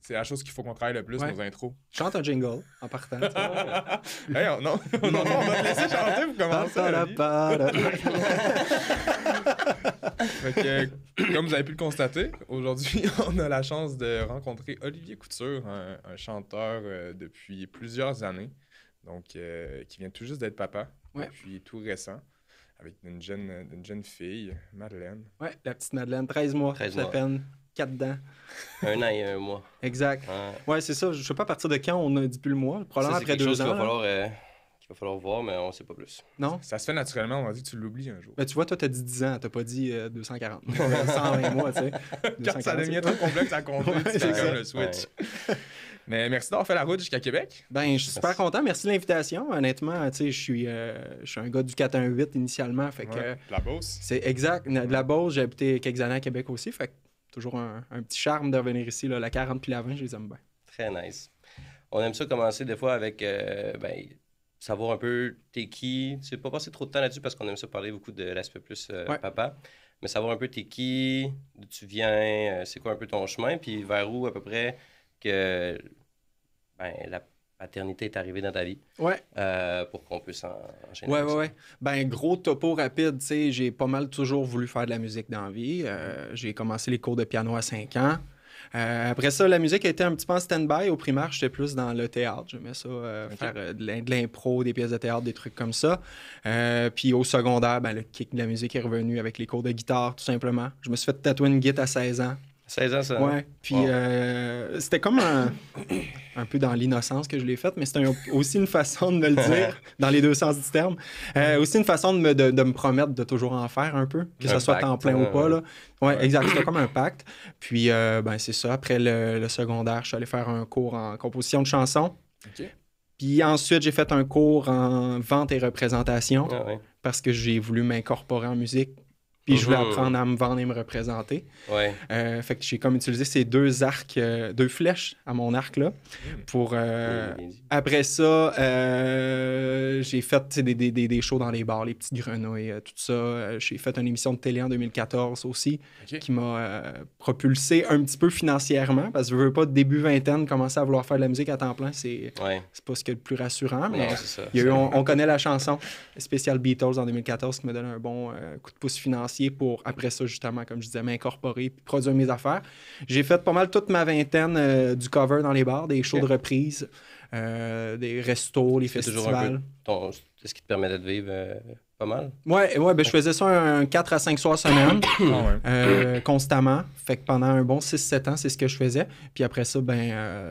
C'est la chose qu'il faut qu'on travaille le plus, nos intros. Chante un jingle en partant. Hey, non, on va te laisser chanter pour commencer. Fait que, comme vous avez pu le constater, aujourd'hui, on a la chance de rencontrer Olivier Couture, un chanteur depuis plusieurs années, donc qui vient tout juste d'être papa, depuis tout récent, avec une jeune fille, Madeleine. Ouais, la petite Madeleine, 13 mois, à peine, 4 dents. 1 an et 1 mois. Exact. Ouais, c'est ça. Je sais pas à partir de quand on a dit plus le mois. Probablement après 2 ans. Il va falloir voir, mais on sait pas plus. Non? Ça se fait naturellement, on a dit que tu l'oublies un jour. Ben, tu vois, toi, t'as dit 10 ans, t'as pas dit 240. 120 mois, tu sais. Quand ça devient trop complexe à compter, c'est comme le switch. Ouais. Mais merci d'avoir fait la route jusqu'à Québec. Ben, je suis super content. Merci de l'invitation. Honnêtement, tu sais, je suis un gars du 418 initialement. Fait que, de la Beauce. C'est exact. De la Beauce, j'ai habité quelques années à Québec aussi. Fait que toujours un petit charme de revenir ici. Là, la 40 puis la 20, je les aime bien. Très nice. On aime ça commencer des fois avec savoir un peu t'es qui. Tu sais, pas passer trop de temps là-dessus parce qu'on aime ça parler beaucoup de l'aspect plus papa. Mais savoir un peu t'es qui, d'où tu viens, c'est quoi un peu ton chemin, puis vers où à peu près que la paternité est arrivée dans ta vie. Ouais. Pour qu'on puisse enchaîner. Ouais. Ben, gros topo rapide, tu sais, j'ai pas mal toujours voulu faire de la musique dans la vie. J'ai commencé les cours de piano à 5 ans. Après ça, la musique a été un petit peu en stand-by. Au primaire, j'étais plus dans le théâtre. J'aimais ça, faire de l'impro, des pièces de théâtre, des trucs comme ça. Puis au secondaire, le kick de la musique est revenu avec les cours de guitare, tout simplement. Je me suis fait tatouer une guitare à 16 ans. 16 ans, ça? Ouais. Puis c'était comme un peu dans l'innocence que je l'ai faite, mais c'était aussi une façon de me le dire, dans les deux sens du terme. Aussi une façon de me promettre de toujours en faire un peu, que ce soit temps plein ou pas. Là. Ouais, exact. C'était comme un pacte. Puis, c'est ça. Après le secondaire, je suis allé faire un cours en composition de chansons. OK. Puis ensuite, j'ai fait un cours en vente et représentation parce que j'ai voulu m'incorporer en musique. Puis je voulais apprendre à me vendre et me représenter. Ouais. Fait que j'ai comme utilisé ces 2 arcs, 2 flèches à mon arc là. Pour après ça, j'ai fait des shows dans les bars, les petites grenouilles, tout ça. J'ai fait une émission de télé en 2014 aussi, qui m'a propulsé un petit peu financièrement, parce que je veux pas début vingtaine commencer à vouloir faire de la musique à temps plein, c'est pas ce qui est le plus rassurant, mais non, c'est ça. Il y a eu, on connaît la chanson Spécial Beatles en 2014 qui me donne un bon coup de pouce financier pour, après ça, justement, comme je disais, m'incorporer puis produire mes affaires. J'ai fait pas mal toute ma vingtaine du cover dans les bars, des shows de reprise, des restos, les festivals. Toujours un peu c'est ce qui te permettait de vivre pas mal? Ouais, je faisais ça un 4 à 5 soirs semaine, constamment. Fait que pendant un bon 6-7 ans, c'est ce que je faisais. Puis après ça,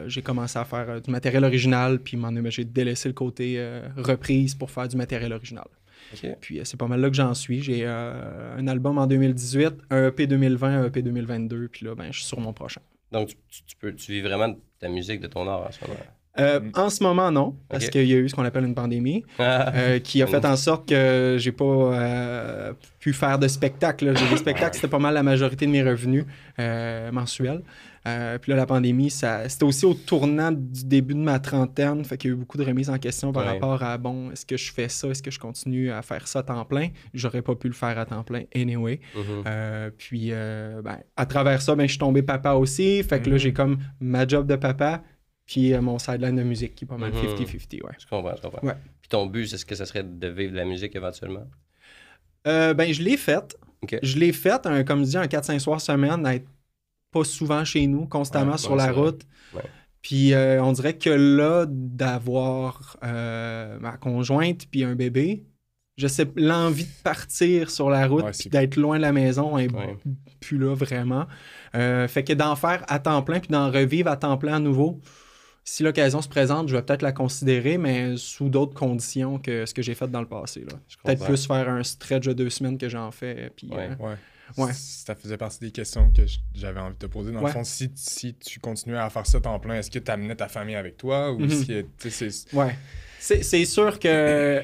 j'ai commencé à faire du matériel original, puis j'ai délaissé le côté reprise pour faire du matériel original. Okay. Puis c'est pas mal là que j'en suis. J'ai un album en 2018, un EP 2020, un EP 2022, puis là, je suis sur mon prochain. Donc, tu vis vraiment de ta musique, de ton art en ce moment? En ce moment, non, parce qu'il y a eu ce qu'on appelle une pandémie qui a fait en sorte que j'ai pas pu faire de spectacles. Les spectacles, c'était pas mal la majorité de mes revenus mensuels. Puis là, la pandémie, c'était aussi au tournant du début de ma trentaine. Fait qu'il y a eu beaucoup de remises en question par rapport à, est-ce que je fais ça? Est-ce que je continue à faire ça à temps plein? J'aurais pas pu le faire à temps plein anyway. Puis, à travers ça, je suis tombé papa aussi. Fait que là, j'ai comme ma job de papa, puis mon sideline de musique qui est pas mal 50-50, Je comprends. Ouais. Puis ton but, est-ce que ça serait de vivre de la musique éventuellement? Je l'ai fait. Okay. Je l'ai fait, comme je dis, un 4-5 soirs semaine, à être pas souvent chez nous, constamment sur la route. Puis on dirait que là, d'avoir ma conjointe puis un bébé, je sais, l'envie de partir sur la route puis d'être loin de la maison est plus là vraiment. Fait que d'en faire à temps plein puis d'en revivre à temps plein à nouveau, si l'occasion se présente, je vais peut-être la considérer, mais sous d'autres conditions que ce que j'ai fait dans le passé. Là. Peut-être plus faire un stretch de 2 semaines que j'en fais. Puis, Ça faisait partie des questions que j'avais envie de te poser. Dans le fond, si tu continuais à faire ça temps plein, est-ce que tu amenais ta famille avec toi? Ou c'est sûr que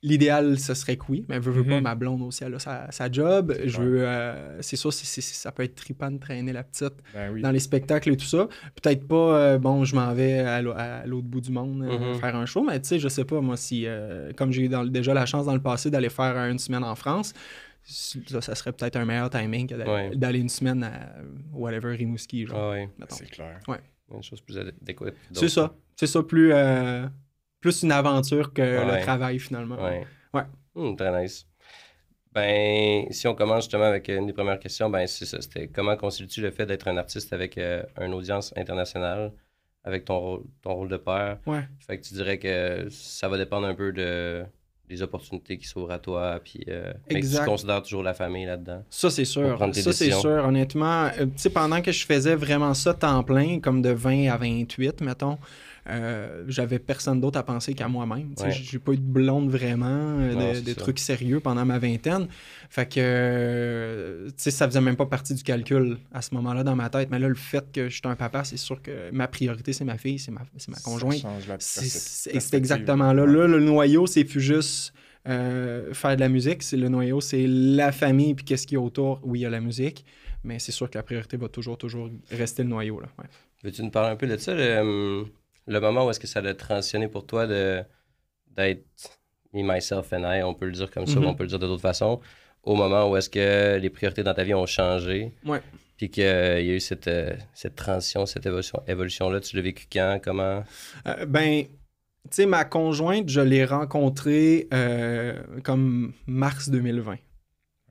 l'idéal, ce serait que oui, mais veux pas, ma blonde aussi, elle a sa job. Je veux, c'est sûr, ça peut être trippant de traîner la petite dans les spectacles et tout ça. Peut-être pas, je m'en vais à l'autre bout du monde faire un show, mais tu sais, je sais pas, moi, si, comme j'ai eu déjà la chance dans le passé d'aller faire une semaine en France, ça serait peut-être un meilleur timing que d'aller une semaine à whatever, Rimouski, genre. C'est clair. Une chose plus adéquate. C'est ça. C'est ça, plus une aventure que le travail, finalement. Ouais. Très nice. Ben, si on commence justement avec une des premières questions, ben c'est ça. C'était comment concilies-tu le fait d'être un artiste avec une audience internationale, avec ton rôle de père? Ouais. Fait que tu dirais que ça va dépendre un peu des opportunités qui s'ouvrent à toi, puis tu considères toujours la famille là-dedans. Ça, c'est sûr. Ça, c'est sûr. Honnêtement, tu sais, pendant que je faisais vraiment ça temps plein, comme de 20 à 28, mettons, j'avais personne d'autre à penser qu'à moi-même. J'ai pas eu de blonde vraiment, de trucs sérieux pendant ma vingtaine. Fait que, ça faisait même pas partie du calcul à ce moment-là dans ma tête. Mais là, le fait que je suis un papa, c'est sûr que ma priorité, c'est ma fille, c'est ma conjointe. Ça change la c'est exactement là. Là, le noyau, c'est plus juste faire de la musique. Le noyau, c'est la famille, puis qu'est-ce qu'il y a autour. Oui, il y a la musique, mais c'est sûr que la priorité va toujours rester le noyau. Là. Ouais. Veux-tu nous parler un peu de ça, le moment où est-ce que ça a transitionné pour toi d'être me, myself and I, on peut le dire comme ça, on peut le dire de d'autres façons, au moment où est-ce que les priorités dans ta vie ont changé, puis qu'il y a eu cette transition, cette évolution-là, tu l'as vécu quand, comment? Tu sais, ma conjointe, je l'ai rencontrée comme mars 2020.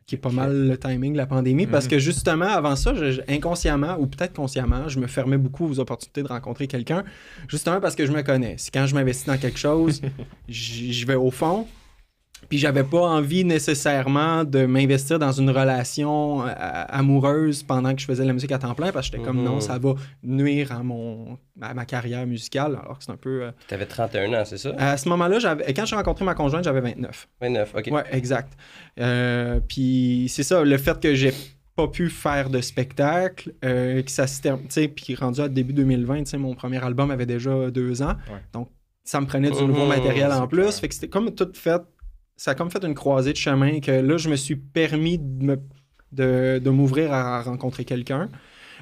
Qui est pas mal le timing de la pandémie, parce que justement, avant ça, inconsciemment, ou peut-être consciemment, je me fermais beaucoup aux opportunités de rencontrer quelqu'un, justement parce que je me connais. C'est quand je m'investis dans quelque chose, je vais au fond, puis j'avais pas envie nécessairement de m'investir dans une relation amoureuse pendant que je faisais de la musique à temps plein, parce que j'étais comme non, ça va nuire à ma carrière musicale, alors que c'est un peu... T'avais 31 ans, c'est ça? À ce moment-là, quand j'ai rencontré ma conjointe, j'avais 29. 29, OK. Ouais, exact. Puis c'est ça, le fait que j'ai pas pu faire de spectacle, que ça se termine, tu sais, puis rendu à début 2020, tu sais, mon premier album avait déjà 2 ans, donc ça me prenait du nouveau matériel en plus, fait que c'était comme tout fait. Ça a comme fait une croisée de chemin que là, je me suis permis de m'ouvrir à rencontrer quelqu'un.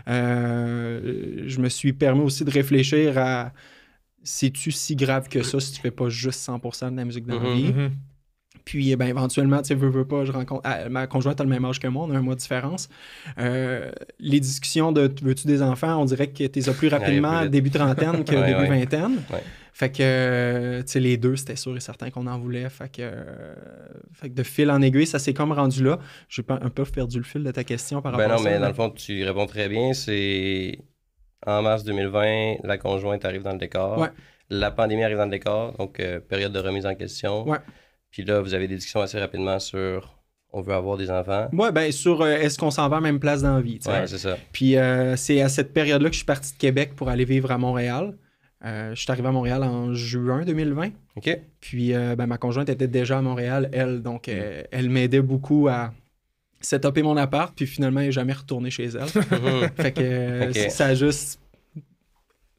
Je me suis permis aussi de réfléchir à c'est-tu si grave que ça si tu fais pas juste 100% de la musique dans la vie? Puis, éventuellement, tu sais, veux pas, je rencontre... ma conjointe a le même âge que moi, on a 1 mois de différence. Les discussions de « veux-tu des enfants », on dirait que tu les as plus rapidement début trentaine que début vingtaine. Fait que, tu sais, les deux, c'était sûr et certain qu'on en voulait. Fait que de fil en aiguille, ça s'est comme rendu là. J'ai un peu perdu le fil de ta question par rapport à ça. Mais dans le fond, tu réponds très bien. C'est en mars 2020, la conjointe arrive dans le décor. Ouais. La pandémie arrive dans le décor, donc période de remise en question. Ouais. Puis là, vous avez des discussions assez rapidement sur on veut avoir des enfants. Ouais, sur est-ce qu'on s'en va à la même place dans la vie. T'sais. Ouais, c'est ça. Puis c'est à cette période-là que je suis parti de Québec pour aller vivre à Montréal. Je suis arrivé à Montréal en juin 2020. OK. Puis ma conjointe était déjà à Montréal, elle. Donc, elle m'aidait beaucoup à setuper mon appart. Puis finalement, elle n'est jamais retournée chez elle. Fait que ça a juste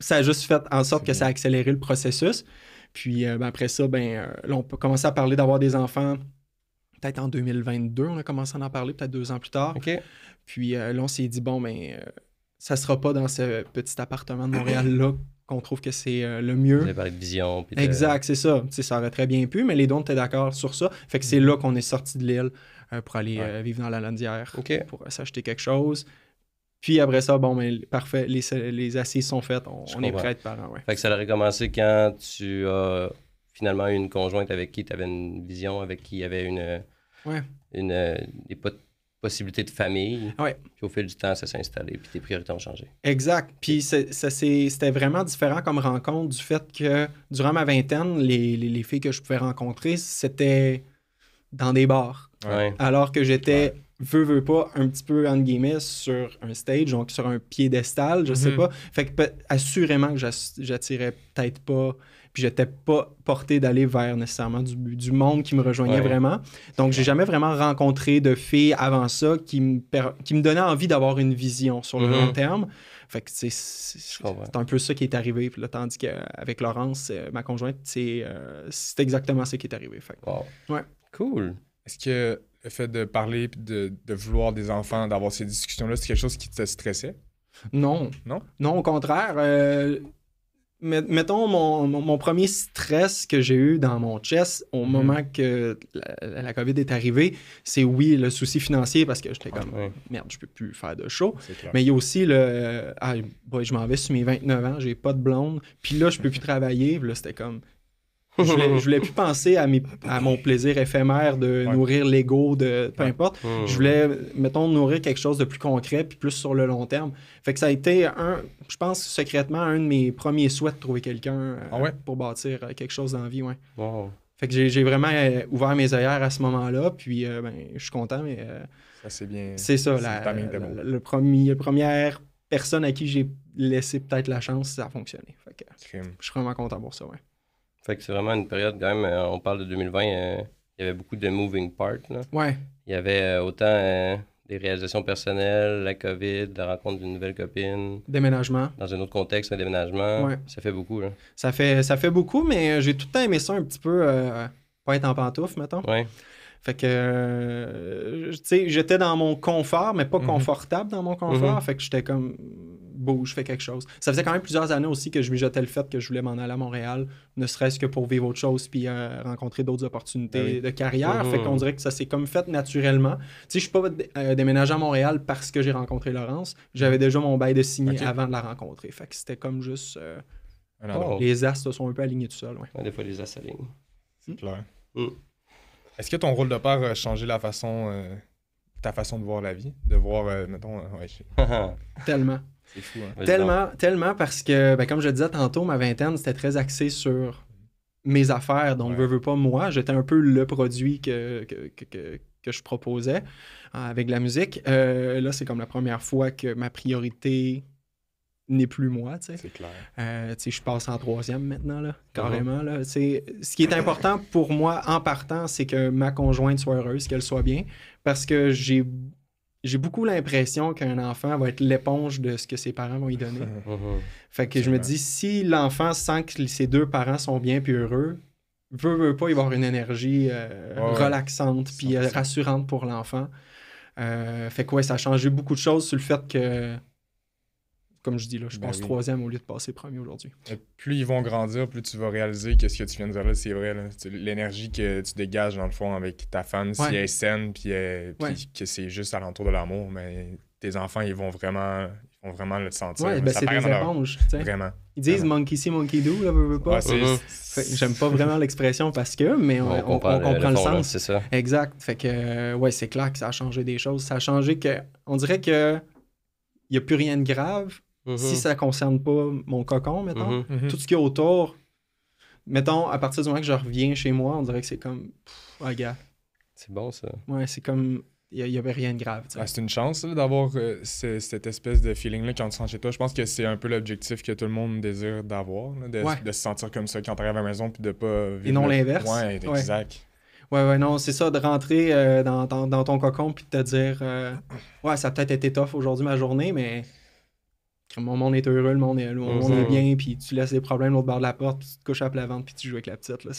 fait en sorte que ça a accéléré le processus. Puis après ça, là, on peut commencer à parler d'avoir des enfants. Peut-être en 2022, on a commencé à en parler, peut-être 2 ans plus tard. OK. Puis là, on s'est dit, ça sera pas dans ce petit appartement de Montréal-là qu'on trouve que c'est le mieux. Vous avez parlé de vision. Exact, c'est ça. T'sais, ça aurait très bien pu, mais les deux, on était d'accord sur ça. Fait que c'est là qu'on est sorti de l'île pour aller vivre dans la Landière, pour s'acheter quelque chose. Puis après ça, parfait, les assises sont faites, on est prêts à être parents. Ouais. Fait que ça aurait commencé quand tu as finalement eu une conjointe avec qui tu avais une vision, avec qui il y avait des possibilités de famille. Ouais. Puis au fil du temps, ça s'est installé, puis tes priorités ont changé. Exact. Puis c'était vraiment différent comme rencontre du fait que durant ma vingtaine, les filles que je pouvais rencontrer, c'était dans des bars. Ouais. Alors que j'étais... veux pas, un petit peu, entre guillemets, sur un stage, donc sur un piédestal, je sais pas. Fait que assurément que j'attirais peut-être pas, puis j'étais pas porté d'aller vers nécessairement du monde qui me rejoignait vraiment. Donc, j'ai jamais vraiment rencontré de filles avant ça qui me donnaient envie d'avoir une vision sur le long terme. Fait que c'est un peu ça qui est arrivé. Puis là, tandis qu'avec Laurence, ma conjointe, c'est exactement ça qui est arrivé. Fait que, ouais. Cool. Est-ce que le fait de parler et de vouloir des enfants, d'avoir ces discussions-là, c'est quelque chose qui te stressait? Non. Non? Non, au contraire. mettons, mon premier stress que j'ai eu dans mon chest au moment que la COVID est arrivée, c'est oui, le souci financier parce que j'étais comme, merde, je peux plus faire de show. Mais il y a aussi je m'en vais sur mes 29 ans, j'ai pas de blonde, puis là, je peux plus travailler. Puis là, c'était comme, je voulais plus penser à mon plaisir éphémère de nourrir l'ego, de peu importe. Je voulais, mettons, nourrir quelque chose de plus concret puis plus sur le long terme. Fait que ça a été je pense secrètement, un de mes premiers souhaits de trouver quelqu'un pour bâtir quelque chose dans la vie. Ouais. Wow. Fait que j'ai vraiment ouvert mes œillères à ce moment-là, puis je suis content, mais ça c'est bien. C'est ça, la première personne à qui j'ai laissé peut-être la chance, ça a fonctionné. Fait que je suis vraiment content pour ça, ouais. Fait que c'est vraiment une période, quand même, on parle de 2020, il y avait beaucoup de moving parts. Là. Ouais. Il y avait autant des réalisations personnelles, la COVID, la rencontre d'une nouvelle copine. Déménagement. Dans un autre contexte, un déménagement. Ouais. Ça fait beaucoup. Là. Ça fait beaucoup, mais j'ai tout le temps aimé ça un petit peu, pas être en pantoufle, mettons. Ouais. Fait que, tu sais, j'étais dans mon confort, mais pas confortable dans mon confort. Fait que j'étais comme, bouge, fais quelque chose. Ça faisait quand même plusieurs années aussi que je mijotais le fait que je voulais m'en aller à Montréal, ne serait-ce que pour vivre autre chose puis rencontrer d'autres opportunités de carrière. Fait qu'on dirait que ça s'est comme fait naturellement. Tu sais, je suis pas déménagé à Montréal parce que j'ai rencontré Laurence. J'avais déjà mon bail de signé avant de la rencontrer. Fait que c'était comme juste... les astres sont un peu alignés tout seuls. Ouais. Des fois, les astres s'alignent. C'est clair. Est-ce que ton rôle de père a changé ta façon de voir la vie? De voir, mettons... Tellement. C'est fou, hein? Tellement parce que, comme je le disais tantôt, ma vingtaine, c'était très axé sur mes affaires. Donc, veux pas moi. J'étais un peu le produit que je proposais avec la musique. Là, c'est comme la première fois que ma priorité n'est plus moi, tu sais. C'est clair. Tu sais, je passe en 3e maintenant, là, carrément. Là. Ce qui est important pour moi, en partant, c'est que ma conjointe soit heureuse, qu'elle soit bien, parce que j'ai beaucoup l'impression qu'un enfant va être l'éponge de ce que ses parents vont lui donner. Fait que je me dis, si l'enfant sent que ses deux parents sont bien puis heureux, veut pas y avoir une énergie relaxante puis rassurante pour l'enfant. Fait que ça a changé beaucoup de choses sur le fait que, comme je dis, là, je passe 3e au lieu de passer premier aujourd'hui. Plus ils vont grandir, plus tu vas réaliser que ce que tu viens de dire là, c'est vrai. Là. L'énergie que tu dégages, dans le fond, avec ta femme, si elle est saine, puis que c'est juste alentour de l'amour, mais tes enfants, ils vont vraiment le sentir. Ouais, c'est des éponges. Vraiment. Ils disent monkey see, monkey do, là, veut pas. J'aime pas vraiment l'expression parce que, mais on comprend le sens. C'est ça. Exact. Fait que, c'est clair que ça a changé des choses. Ça a changé que, on dirait que il n'y a plus rien de grave. Si ça ne concerne pas mon cocon, mettons, tout ce qu'il y a autour, mettons, à partir du moment que je reviens chez moi, on dirait que c'est comme, gars. C'est bon, ça. Ouais, c'est comme, il n'y avait rien de grave. C'est une chance là, d'avoir cette espèce de feeling-là quand tu rentres chez toi. Je pense que c'est un peu l'objectif que tout le monde désire d'avoir, là, de se sentir comme ça quand tu arrives à la maison puis de pas vivre. Et non l'inverse. Ouais, exact. Ouais, non, c'est ça, de rentrer dans ton cocon puis de te dire, ça a peut-être été tough aujourd'hui ma journée, mais... Mon monde est heureux, le monde est bien, puis tu laisses les problèmes de l'autre bord de la porte, puis tu te couches à plat ventre, puis tu joues avec la petite. Là.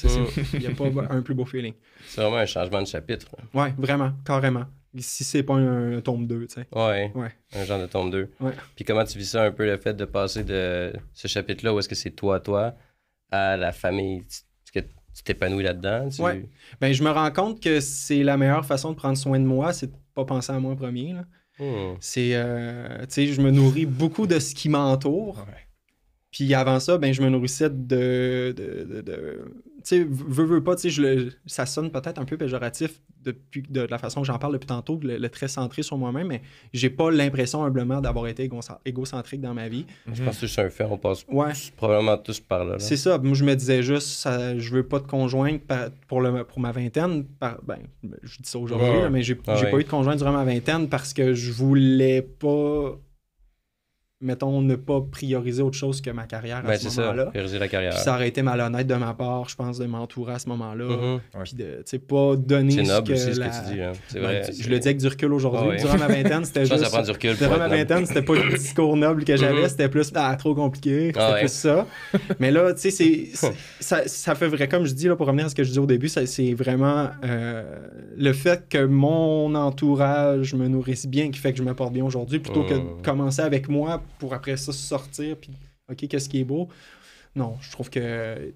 Il n'y a pas un plus beau feeling. C'est vraiment un changement de chapitre. Ouais, vraiment, carrément. Si c'est pas un tome 2, tu sais. Ouais, un genre de tome 2. Ouais. Puis comment tu vis ça un peu, le fait de passer de ce chapitre-là, où est-ce que c'est toi, à la famille? Est-ce que tu t'épanouis là-dedans? Ouais. Ben, je me rends compte que c'est la meilleure façon de prendre soin de moi, c'est de pas penser à moi en premier, là. C'est, tu sais, je me nourris beaucoup de ce qui m'entoure. Puis avant ça, je me nourrissais de tu sais, veux pas, tu sais, ça sonne peut-être un peu péjoratif de la façon que j'en parle depuis tantôt, le très centré sur moi-même, mais j'ai pas l'impression humblement d'avoir été égocentrique dans ma vie. Je pense que c'est un fait, on passe probablement tous par là. C'est ça, moi je me disais juste, je veux pas de conjointe pour ma vingtaine, je dis ça aujourd'hui, mais j'ai pas eu de conjointe durant ma vingtaine parce que je voulais pas... mettons, ne pas prioriser autre chose que ma carrière à ce moment-là. Ça, prioriser la carrière. Puis ça aurait été malhonnête de ma part, je pense, de m'entourer à ce moment-là. Puis de, tu sais, pas donner c'est noble aussi ce que tu dis. Hein. C'est vrai. Je le dis avec du recul aujourd'hui. Durant ma vingtaine, c'était juste... ça prend du recul. Durant ma vingtaine, c'était pas le discours noble que j'avais, c'était plus, trop compliqué, c'était plus ça. Mais là, tu sais, ça fait vrai, comme je dis, là, pour revenir à ce que je disais au début, c'est vraiment le fait que mon entourage me nourrisse bien qui fait que je me porte bien aujourd'hui, plutôt que de commencer avec moi pour après ça sortir, puis OK, qu'est-ce qui est beau? non, je trouve que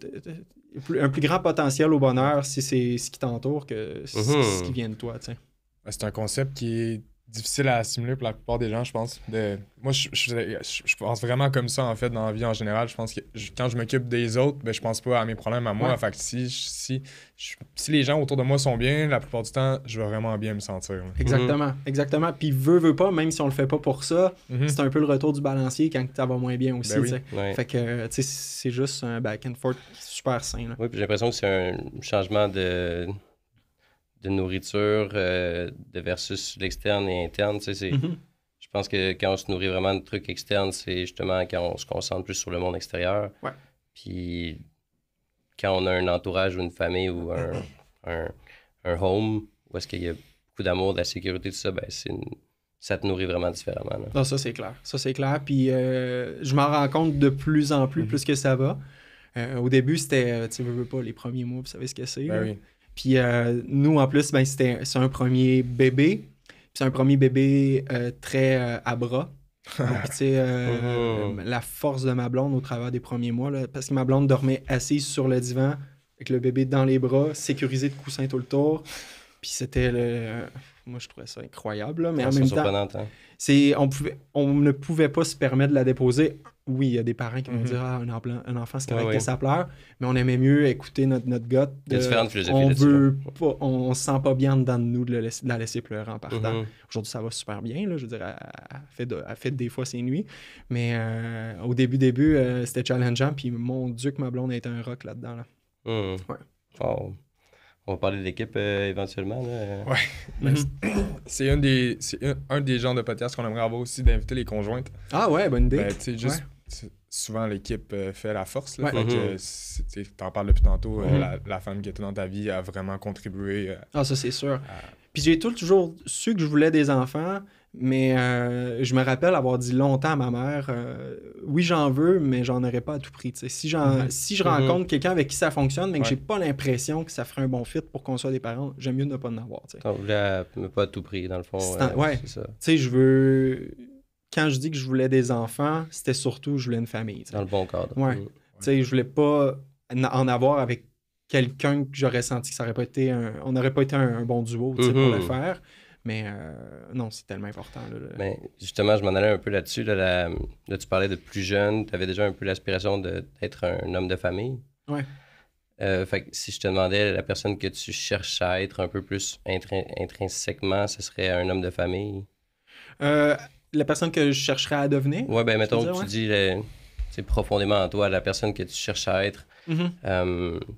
un plus grand potentiel au bonheur si c'est ce qui t'entoure que ce qui vient de toi, tu sais. C'est un concept qui est difficile à assimiler pour la plupart des gens, je pense. Moi, je pense vraiment comme ça, en fait, dans la vie en général. Je pense que quand je m'occupe des autres, ben, je pense pas à mes problèmes à moi. Ouais. Fait que si les gens autour de moi sont bien, la plupart du temps, je vais vraiment bien me sentir. Exactement, exactement. Puis veut pas, même si on le fait pas pour ça, c'est un peu le retour du balancier quand ça va moins bien aussi. Ben oui. Ouais. Fait que, tu sais, c'est juste un back and forth super sain. Là. Oui, puis j'ai l'impression que c'est un changement de nourriture de versus l'externe et interne. Tu sais, je pense que quand on se nourrit vraiment de trucs externes, c'est justement quand on se concentre plus sur le monde extérieur. Ouais. Puis quand on a un entourage ou une famille ou un home où est-ce qu'il y a beaucoup d'amour, de la sécurité, tout ça, ben ça te nourrit vraiment différemment. Là. Non, ça c'est clair. Ça c'est clair. Puis je m'en rends compte de plus en plus, plus que ça va. Au début, c'était, tu veux pas, les premiers mois, vous savez ce que c'est. Ben oui. Puis nous, en plus, ben, c'est un premier bébé. Puis c'est un premier bébé très à bras. Donc, tu sais, la force de ma blonde au travers des premiers mois, là, parce que ma blonde dormait assise sur le divan avec le bébé dans les bras, sécurisé de coussins tout le tour. Puis c'était moi, je trouvais ça incroyable. Là, mais en même temps, on ne pouvait pas se permettre de la déposer. Oui, il y a des parents qui vont dire un enfant, c'est correct que ça pleure, mais on aimait mieux écouter notre gut. Il y a différentes philosophies on ne se sent pas bien dedans de nous de la laisser pleurer en partant. Aujourd'hui, ça va super bien. Là, je veux dire, elle fait des fois ses nuits. Mais au début, c'était challengeant. Puis mon Dieu, que ma blonde a été un rock là-dedans. Là. Ouais. Oh. On va parler de l'équipe éventuellement. Là. Ouais. C'est un des genres de podcasts qu'on aimerait avoir aussi, d'inviter les conjointes. Ah ouais, bonne idée. Ben, juste, souvent, l'équipe fait la force. Là, fait que, t'en parles depuis tantôt, la femme qui était dans ta vie a vraiment contribué. Ça c'est sûr. Puis j'ai toujours su que je voulais des enfants, mais je me rappelle avoir dit longtemps à ma mère, oui, j'en veux, mais j'en aurais pas à tout prix. T'sais. Si je rencontre quelqu'un avec qui ça fonctionne, mais que j'ai pas l'impression que ça ferait un bon fit pour qu'on soit des parents, j'aime mieux ne pas en avoir. On voulait pas à tout prix, dans le fond. C'est ça. Tu sais, je veux... Quand je dis que je voulais des enfants, c'était surtout je voulais une famille. T'sais. Dans le bon cadre. Ouais. Tu sais, je voulais pas en avoir avec quelqu'un que j'aurais senti que ça aurait pas été on n'aurait pas été un bon duo pour le faire. Mais non, c'est tellement important. Mais justement, je m'en allais un peu là-dessus. Là, tu parlais de plus jeune. Tu avais déjà un peu l'aspiration d'être un homme de famille. Ouais. Fait que si je te demandais la personne que tu cherches à être un peu plus intrinsèquement, ce serait un homme de famille? La personne que je chercherais à devenir? Ouais, ben mettons que tu dis c'est profondément en toi, la personne que tu cherches à être.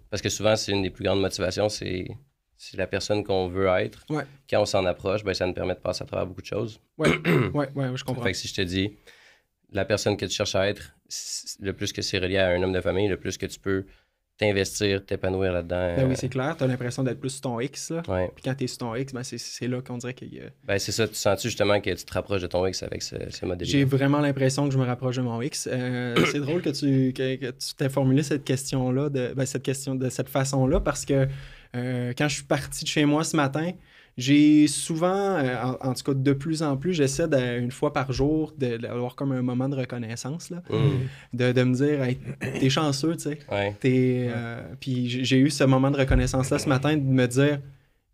Parce que souvent, c'est une des plus grandes motivations, c'est la personne qu'on veut être. Ouais. Quand on s'en approche, ben, ça nous permet de passer à travers beaucoup de choses. Ouais, je comprends. Fait que si je te dis, la personne que tu cherches à être, le plus que c'est relié à un homme de famille, le plus que tu peux t'investir, t'épanouir là-dedans. Ben oui, c'est clair. T'as l'impression d'être plus sur ton X. Là. Ouais. Puis quand t'es sur ton X, ben c'est là qu'on dirait qu'il y a... Ben c'est ça. Tu sens-tu justement que tu te rapproches de ton X avec ce modèle? J'ai vraiment l'impression que je me rapproche de mon X. C'est drôle que tu t'aies formulé cette question-là, de cette façon-là, parce que quand je suis parti de chez moi ce matin, j'ai souvent, en tout cas de plus en plus, j'essaie une fois par jour d'avoir comme un moment de reconnaissance, là, de me dire hey, t'es chanceux, tu sais. Ouais. Puis j'ai eu ce moment de reconnaissance-là ce matin, de me dire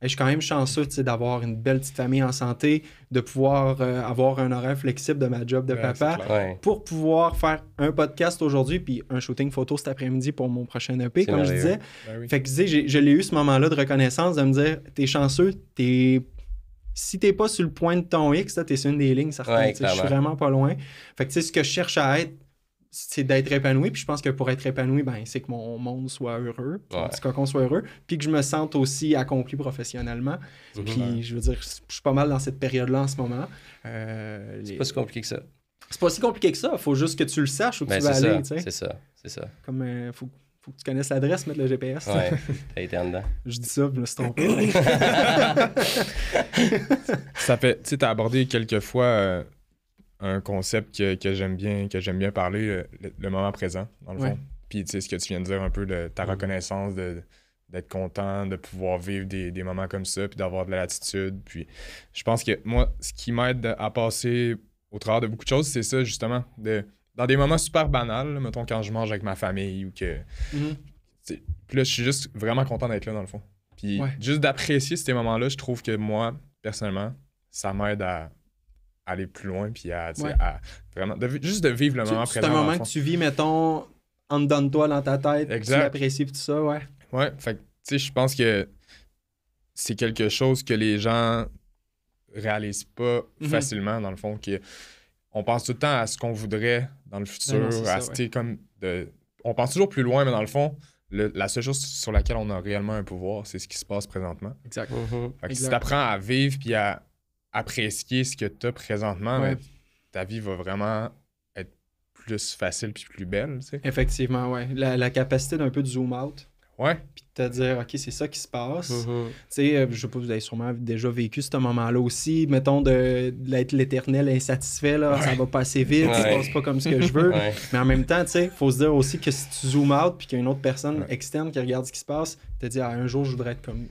je suis quand même chanceux d'avoir une belle petite famille en santé, de pouvoir avoir un horaire flexible de ma job de papa pour pouvoir faire un podcast aujourd'hui puis un shooting photo cet après-midi pour mon prochain EP, comme je disais. Fait que je l'ai eu ce moment-là de reconnaissance, de me dire t'es chanceux, si t'es pas sur le point de ton X, t'es sur une des lignes certaines. Je suis vraiment pas loin. Fait que ce que je cherche à être, c'est d'être épanoui. Puis je pense que pour être épanoui, c'est que mon monde soit heureux, qu'on soit heureux, puis que je me sente aussi accompli professionnellement. Puis je veux dire, je suis pas mal dans cette période-là en ce moment. C'est pas si compliqué que ça. C'est pas si compliqué que ça. Faut juste que tu le saches où tu vas aller. C'est ça. Comme faut que tu connaisses l'adresse, mettre le GPS. Ouais, t'as été en dedans. Je dis ça, je me suis trompé. Ça fait, tu sais, t'as abordé quelques fois un concept que j'aime bien parler, le moment présent, dans le fond. Puis, tu sais, ce que tu viens de dire un peu de ta reconnaissance, d'être content, de pouvoir vivre des moments comme ça, puis d'avoir de la latitude. Puis, je pense que moi, ce qui m'aide à passer au travers de beaucoup de choses, c'est ça, justement, de dans des moments super banals, là, mettons quand je mange avec ma famille ou que... Puis là, je suis juste vraiment content d'être là, dans le fond. Puis juste d'apprécier ces moments-là, je trouve que moi, personnellement, ça m'aide à aller plus loin, puis à vraiment... juste de vivre le moment présent. C'est un moment que tu vis, mettons, en dedans de toi, dans ta tête, exact. Tu l'apprécies, puis tout ça, ouais. Ouais, fait que, tu sais, je pense que c'est quelque chose que les gens réalisent pas facilement, dans le fond, on pense tout le temps à ce qu'on voudrait dans le futur, on pense toujours plus loin, mais dans le fond, la seule chose sur laquelle on a réellement un pouvoir, c'est ce qui se passe présentement. Exact. Fait que si tu apprends à vivre puis à apprécier ce que tu as présentement, ta vie va vraiment être plus facile puis plus belle, tu sais. Effectivement, ouais. La capacité d'un peu de zoom out. Ouais. Puis de te dire, OK, c'est ça qui se passe. Tu sais, je sais pas, vous avez sûrement déjà vécu ce moment-là aussi. Mettons, d'être l'éternel insatisfait, là, ça va passer vite, ça se passe pas comme ce que je veux. Mais en même temps, tu sais, il faut se dire aussi que si tu zoomes out puis qu'il y a une autre personne externe qui regarde ce qui se passe, te dire, un jour, je voudrais être comme...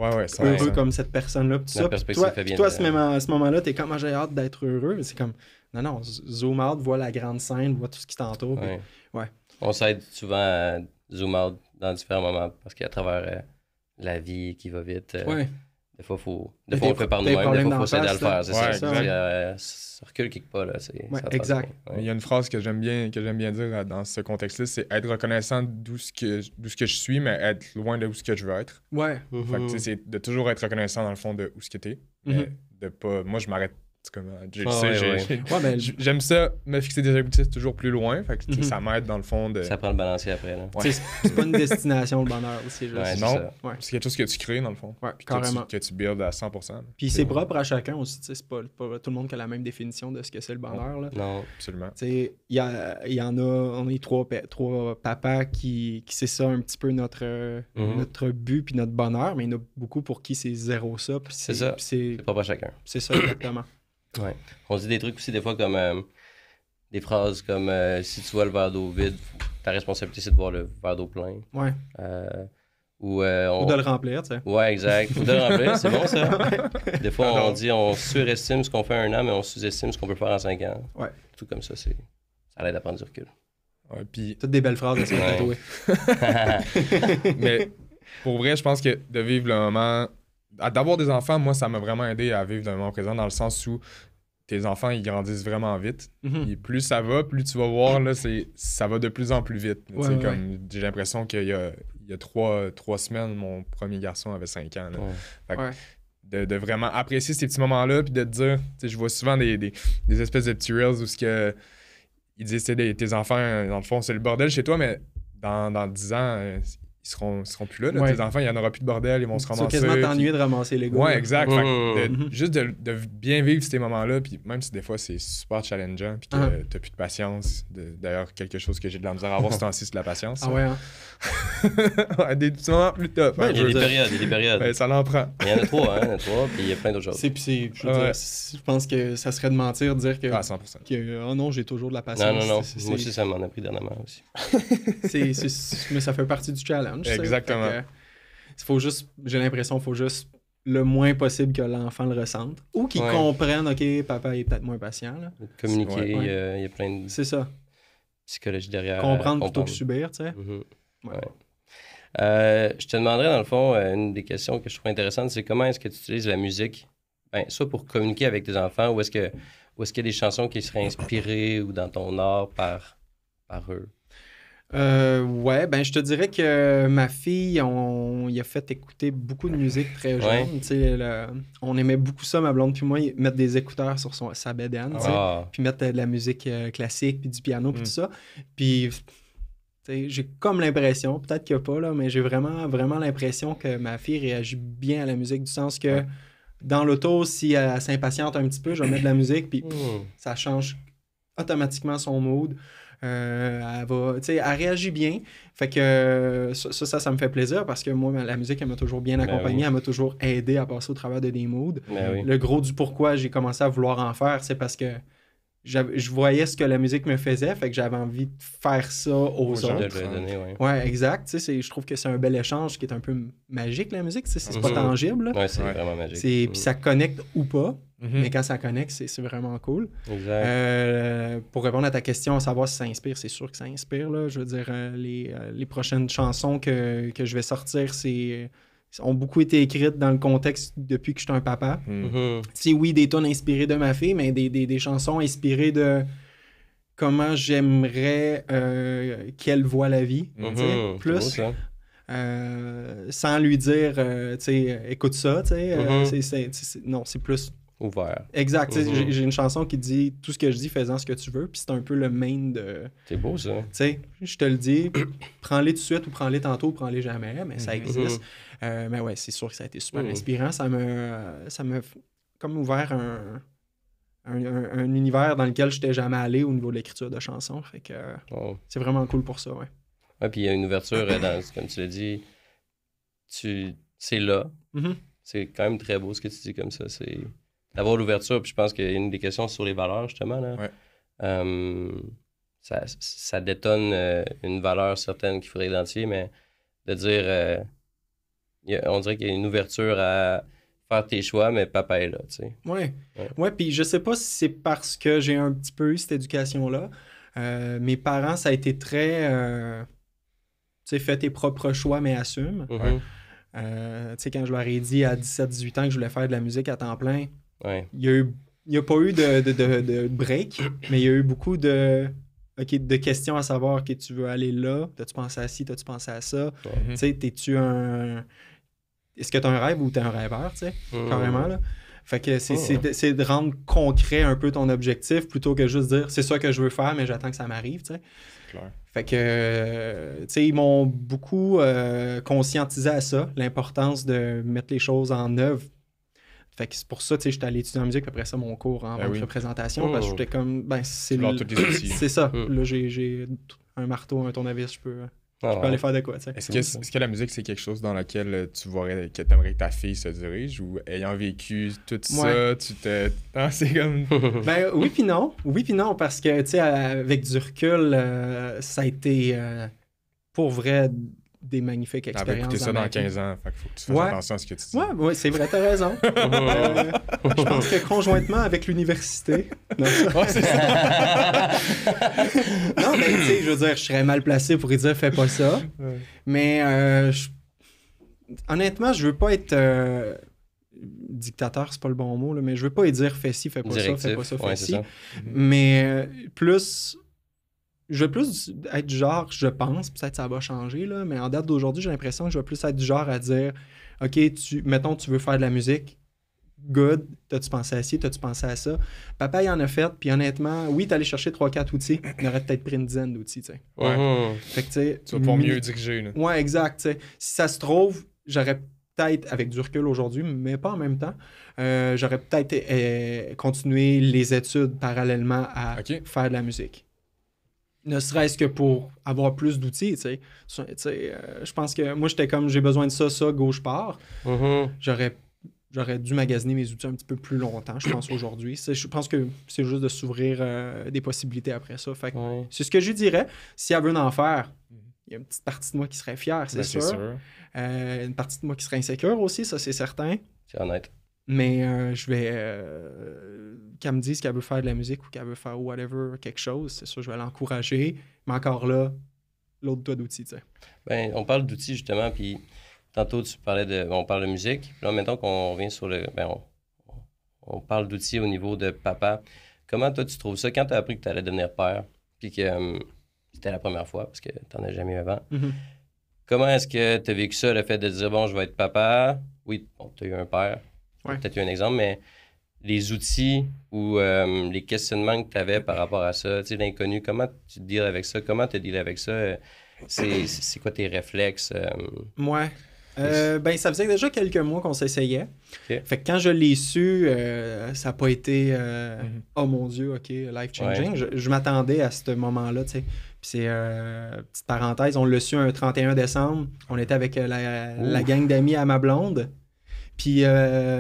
heureux comme cette personne-là. Tout ça. Toi, à ce moment-là, t'es comme, j'ai hâte d'être heureux. Mais c'est comme, non, zoom out, vois la grande scène, vois tout ce qui t'entoure. On s'aide souvent à zoom out dans différents moments parce qu'à travers la vie qui va vite, des fois, on le fait par nous-mêmes, des fois, il faut s'aider à le faire. C'est ça. Ça recule quelque part. Là, exact. Il y a une phrase que j'aime bien dire dans ce contexte-là, c'est être reconnaissant d'où ce que je suis, mais être loin de où ce que je veux être. Ouais. Fait que, c'est de toujours être reconnaissant dans le fond de où ce que t'es. De pas... Moi, je m'arrête. J'aime ça, me fixer des objectifs toujours plus loin. Fait que, ça m'aide dans le fond de... Ça prend le balancier après. Là. C'est pas une destination, le bonheur. C'est juste... c'est quelque chose que tu crées dans le fond. Carrément. Que tu builds à 100%. Puis c'est propre à chacun aussi. C'est pas tout le monde qui a la même définition de ce que c'est le bonheur. Là. Non, absolument. Il y en a... On est trois papas qui c'est ça un petit peu notre but puis notre bonheur. Mais il y en a beaucoup pour qui c'est zéro ça. C'est ça. C'est propre à chacun. C'est ça, exactement. Ouais. On dit des trucs aussi des fois comme des phrases comme si tu vois le verre d'eau vide, ta responsabilité c'est de voir le verre d'eau plein. Ouais. Ou de le remplir, tu sais. Ouais, exact. Ou de le remplir, c'est bon ça. Des fois on dit on surestime ce qu'on fait en 1 an, mais on sous-estime ce qu'on peut faire en 5 ans. Ouais. Tout comme ça, ça aide à prendre du recul. Ouais, puis... Toutes des belles phrases à se tatouer. Mais pour vrai, je pense que de vivre le moment... D'avoir des enfants, moi, ça m'a vraiment aidé à vivre le moment présent dans le sens où tes enfants, ils grandissent vraiment vite. Et plus ça va, plus tu vas voir, là, ça va de plus en plus vite. J'ai l'impression qu'il y a 3 semaines, mon premier garçon avait 5 ans. De vraiment apprécier ces petits moments-là, puis de te dire, je vois souvent des espèces de petits reels où ils disent, tes enfants, dans le fond, c'est le bordel chez toi, mais dans 10 ans... Ils seront plus là. Tes enfants, il n'y en aura plus de bordel, ils vont se ramasser. Tu vas quasiment t'ennuyer de ramasser les gars. Ouais, exact. Juste de bien vivre ces moments-là, puis même si des fois c'est super challengeant, puis que t'as plus de patience. D'ailleurs, quelque chose que j'ai de la misère à avoir ce temps-ci, c'est de la patience. Ah ouais, hein? Des petits moments plus tough. Il y a des périodes. Ben, ça l'en prend. Il y en a 3, puis il y a plein d'autres choses. Je pense que ça serait de mentir de dire que... 100%. Oh non, j'ai toujours de la patience. Non. Moi aussi, ça m'en a pris dernièrement aussi. Mais ça fait partie du challenge. Exactement. J'ai l'impression qu'il faut juste le moins possible que l'enfant le ressente. Ou qu'il comprenne, OK, papa est peut-être moins patient. Là. Communiquer, il y a plein de psychologie derrière. Comprendre plutôt que subir, tu sais. Je te demanderais, dans le fond, une des questions que je trouve intéressante, c'est comment est-ce que tu utilises la musique, soit pour communiquer avec tes enfants, ou est-ce qu'il y a des chansons qui seraient inspirées ou dans ton art par eux? Je te dirais que ma fille, on y a fait écouter beaucoup de musique très jeune. On aimait beaucoup ça, ma blonde puis moi, mettre des écouteurs sur sa bédaine, puis mettre de la musique classique, puis du piano, puis tout ça. Puis, j'ai comme l'impression, peut-être qu'il n'y a pas, là, mais j'ai vraiment, vraiment l'impression que ma fille réagit bien à la musique, du sens que dans l'auto, si elle s'impatiente un petit peu, je vais mettre de la musique, puis ça change automatiquement son mood. Elle réagit bien. Fait que ça me fait plaisir parce que moi, la musique, elle m'a toujours bien accompagné. Elle m'a toujours aidé à passer au travers de des moods. Le gros du pourquoi j'ai commencé à vouloir en faire, c'est parce que je voyais ce que la musique me faisait, fait que j'avais envie de faire ça aux autres. De le donner, ouais, exact. Je trouve que c'est un bel échange qui est un peu magique, la musique. C'est pas tangible. Oui, c'est vraiment magique. Puis ça connecte ou pas, mais quand ça connecte, c'est vraiment cool. Exact. Pour répondre à ta question, savoir si ça inspire, c'est sûr que ça inspire. Là. Je veux dire, les prochaines chansons que je vais sortir, ont beaucoup été écrites dans le contexte depuis que je suis un papa. C'est oui, des tonnes inspirées de ma fille, mais des chansons inspirées de comment j'aimerais qu'elle voit la vie. Plus, sans lui dire, écoute ça. Non, c'est plus... ouvert. Exact. J'ai une chanson qui dit « Tout ce que je dis, fais-en ce que tu veux », puis c'est un peu le main de... C'est beau, ça. Tu sais, je te le dis, prends-les tout de suite ou prends-les tantôt ou prends-les jamais, mais ça existe. Mais ouais, c'est sûr que ça a été super inspirant. Ça m'a comme ouvert un univers dans lequel je n'étais jamais allé au niveau de l'écriture de chansons. Fait que c'est vraiment cool pour ça, ouais. Ouais, puis il y a une ouverture, comme tu l'as dit, c'est là. C'est quand même très beau ce que tu dis comme ça. C'est d'avoir l'ouverture, puis je pense qu'il y a une des questions sur les valeurs, justement, là. Ça détonne une valeur certaine qu'il faudrait identifier, mais de dire... on dirait qu'il y a une ouverture à faire tes choix, mais papa est là, tu sais. Ouais, puis je sais pas si c'est parce que j'ai un petit peu eu cette éducation-là. Mes parents, ça a été très... tu sais, fais tes propres choix, mais assume. Tu sais, quand je leur ai dit à 17-18 ans que je voulais faire de la musique à temps plein, il n'y a pas eu de break, mais il y a eu beaucoup de questions à savoir, OK, tu veux aller là, t'as-tu pensé à ci, t'as-tu pensé à ça? Tu sais, t'es-tu un... Est-ce que t'as un rêve ou t'es un rêveur, tu sais, carrément, là? Fait que c'est de rendre concret un peu ton objectif plutôt que juste dire, c'est ça que je veux faire, mais j'attends que ça m'arrive, tu sais. Fait que, tu sais, ils m'ont beaucoup conscientisé à ça, l'importance de mettre les choses en œuvre. Fait que c'est pour ça, tu sais, j'étais allé étudier en musique, puis après ça, mon cours en représentation, parce que j'étais comme, c'est ça. Là, j'ai un marteau, un tournevis, je peux aller faire de quoi, tu sais. Est-ce que la musique, c'est quelque chose dans lequel tu voudrais que t'aimerais que ta fille se dirige, ou ayant vécu tout ça, tu te... Ah, c'est comme... oui puis non. Oui puis non, parce que, tu sais, avec du recul, ça a été, pour vrai... des magnifiques expériences. Écouter ça dans 15 ans, fait qu'il faut que tu fasses attention à ce que tu dis. Ouais, c'est vrai, t'as raison. Je pense que conjointement avec l'université... Non, c'est ça. Non, mais tu sais, je veux dire, je serais mal placé pour lui dire « fais pas ça ». Mais honnêtement, je veux pas être... dictateur, c'est pas le bon mot, là, mais je veux pas lui dire « fais ci, fais pas ça, fais pas ça, fais ci ». Mais plus... Je vais plus être du genre, je pense, peut-être ça va changer, là, mais en date d'aujourd'hui, j'ai l'impression que je vais plus être du genre à dire « OK, mettons, tu veux faire de la musique, good, t'as-tu pensé à ci, t'as-tu pensé à ça? » Papa, il en a fait, puis honnêtement, oui, t'es allé chercher 3-4 outils, il aurait peut-être pris une dizaine d'outils, tu sais. Fait que, tu sais... Tu vas pouvoir mieux diriger, là. Ouais, exact, tu sais. Si ça se trouve, j'aurais peut-être, avec du recul aujourd'hui, mais pas en même temps, j'aurais peut-être continué les études parallèlement à faire de la musique. Ne serait-ce que pour avoir plus d'outils, tu sais. Je pense que moi, j'étais comme, j'ai besoin de ça, go, je pars. J'aurais dû magasiner mes outils un petit peu plus longtemps, je pense, aujourd'hui. Je pense que c'est juste de s'ouvrir des possibilités après ça. Fait que c'est ce que je dirais. Si elle veut en faire, il y a une petite partie de moi qui serait fière, c'est sûr. Une partie de moi qui serait insécure aussi, ça, c'est certain. C'est honnête. Mais je vais... qu'elle me dise qu'elle veut faire de la musique ou qu'elle veut faire whatever, quelque chose, c'est sûr, je vais l'encourager. Mais encore là, l'autre doigt d'outils, tu sais. Ben, on parle d'outils, justement, puis tantôt, tu parlais de... on parle de musique. Puis là, maintenant qu'on revient sur le... Ben, on parle d'outils au niveau de papa. Comment, toi, tu trouves ça quand tu as appris que tu allais devenir père, puis que c'était la première fois, parce que tu n'en as jamais eu avant? Comment est-ce que tu as vécu ça, le fait de dire, bon, je vais être papa? Oui, bon, tu as eu un père. Peut-être eu un exemple, mais les outils ou les questionnements que tu avais par rapport à ça, tu sais, l'inconnu, comment tu deals avec ça? Comment tu deals avec ça? C'est quoi tes réflexes? Ben, ça faisait déjà quelques mois qu'on s'essayait. Fait que quand je l'ai su, ça n'a pas été oh mon Dieu, OK, life-changing. Je m'attendais à ce moment-là, tu sais. Puis c'est, petite parenthèse, on l'a su un 31 décembre. On était avec la gang d'amis à ma blonde. Puis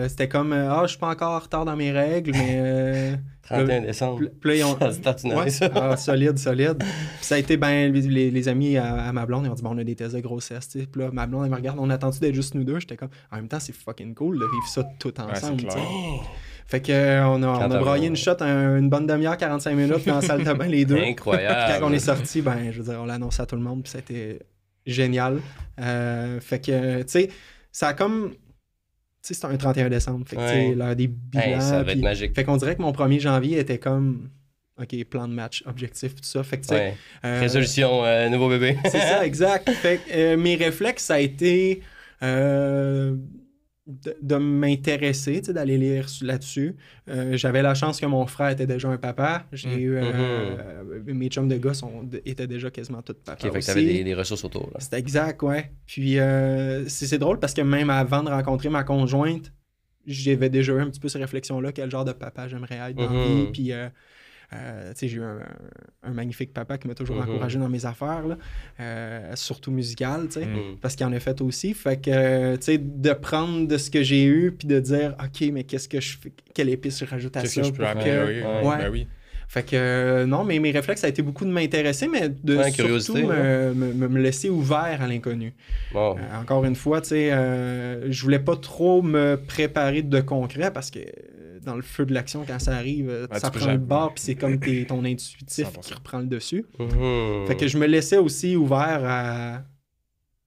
c'était comme, je suis pas encore en retard dans mes règles, mais 31 décembre. Puis là, ça. Solide. Puis ça a été, les amis à ma blonde, ils ont dit, bon, on a des tests de grossesse, tu sais. Puis là, ma blonde, elle me regarde, on a attendu d'être juste nous deux. J'étais comme, en même temps, c'est fucking cool de vivre ça tout ensemble, tu sais. Fait qu'on a braillé une shot, une bonne demi-heure, 45 minutes dans la salle de bain, les deux. Incroyable. Puis quand on est sorti, je veux dire, on l'a annoncé à tout le monde, puis ça a été génial. Fait que, tu sais, ça a comme... Tu sais, c'était un 31 décembre. Fait que, tu sais, l'heure des bilans. Ça va être magique. Fait qu'on dirait que mon 1er janvier était comme... OK, plan de match, objectif, tout ça. Fait que, tu sais... Résolution, nouveau bébé. C'est ça, exact. Fait que mes réflexes, ça a été... de m'intéresser, tu sais, d'aller lire là-dessus. J'avais la chance que mon frère était déjà un papa. J'ai eu... mes chums de gars étaient déjà quasiment tous papas fait que aussi. t'avais des ressources autour. Là. C'est exact, ouais. Puis c'est drôle parce que même avant de rencontrer ma conjointe, j'avais déjà eu un petit peu cette réflexion-là, quel genre de papa j'aimerais être dans la vie. Puis... tu sais, j'ai eu un magnifique papa qui m'a toujours encouragé dans mes affaires, là, surtout musicales, tu sais, parce qu'il en a fait aussi. Fait que, tu sais, de prendre de ce que j'ai eu puis de dire, OK, mais qu'est-ce que je fais, quelle épice je rajoute à ça? Qu'est-ce que je peux améliorer? Ben oui. Fait que, non, mais mes réflexes, ça a été beaucoup de m'intéresser, mais de surtout me laisser ouvert à l'inconnu. Wow. Encore une fois, tu sais, je voulais pas trop me préparer de concret parce que dans le feu de l'action, quand ça arrive, ça prend le bord, puis c'est comme ton intuitif 100%. Qui reprend le dessus. Fait que je me laissais aussi ouvert à...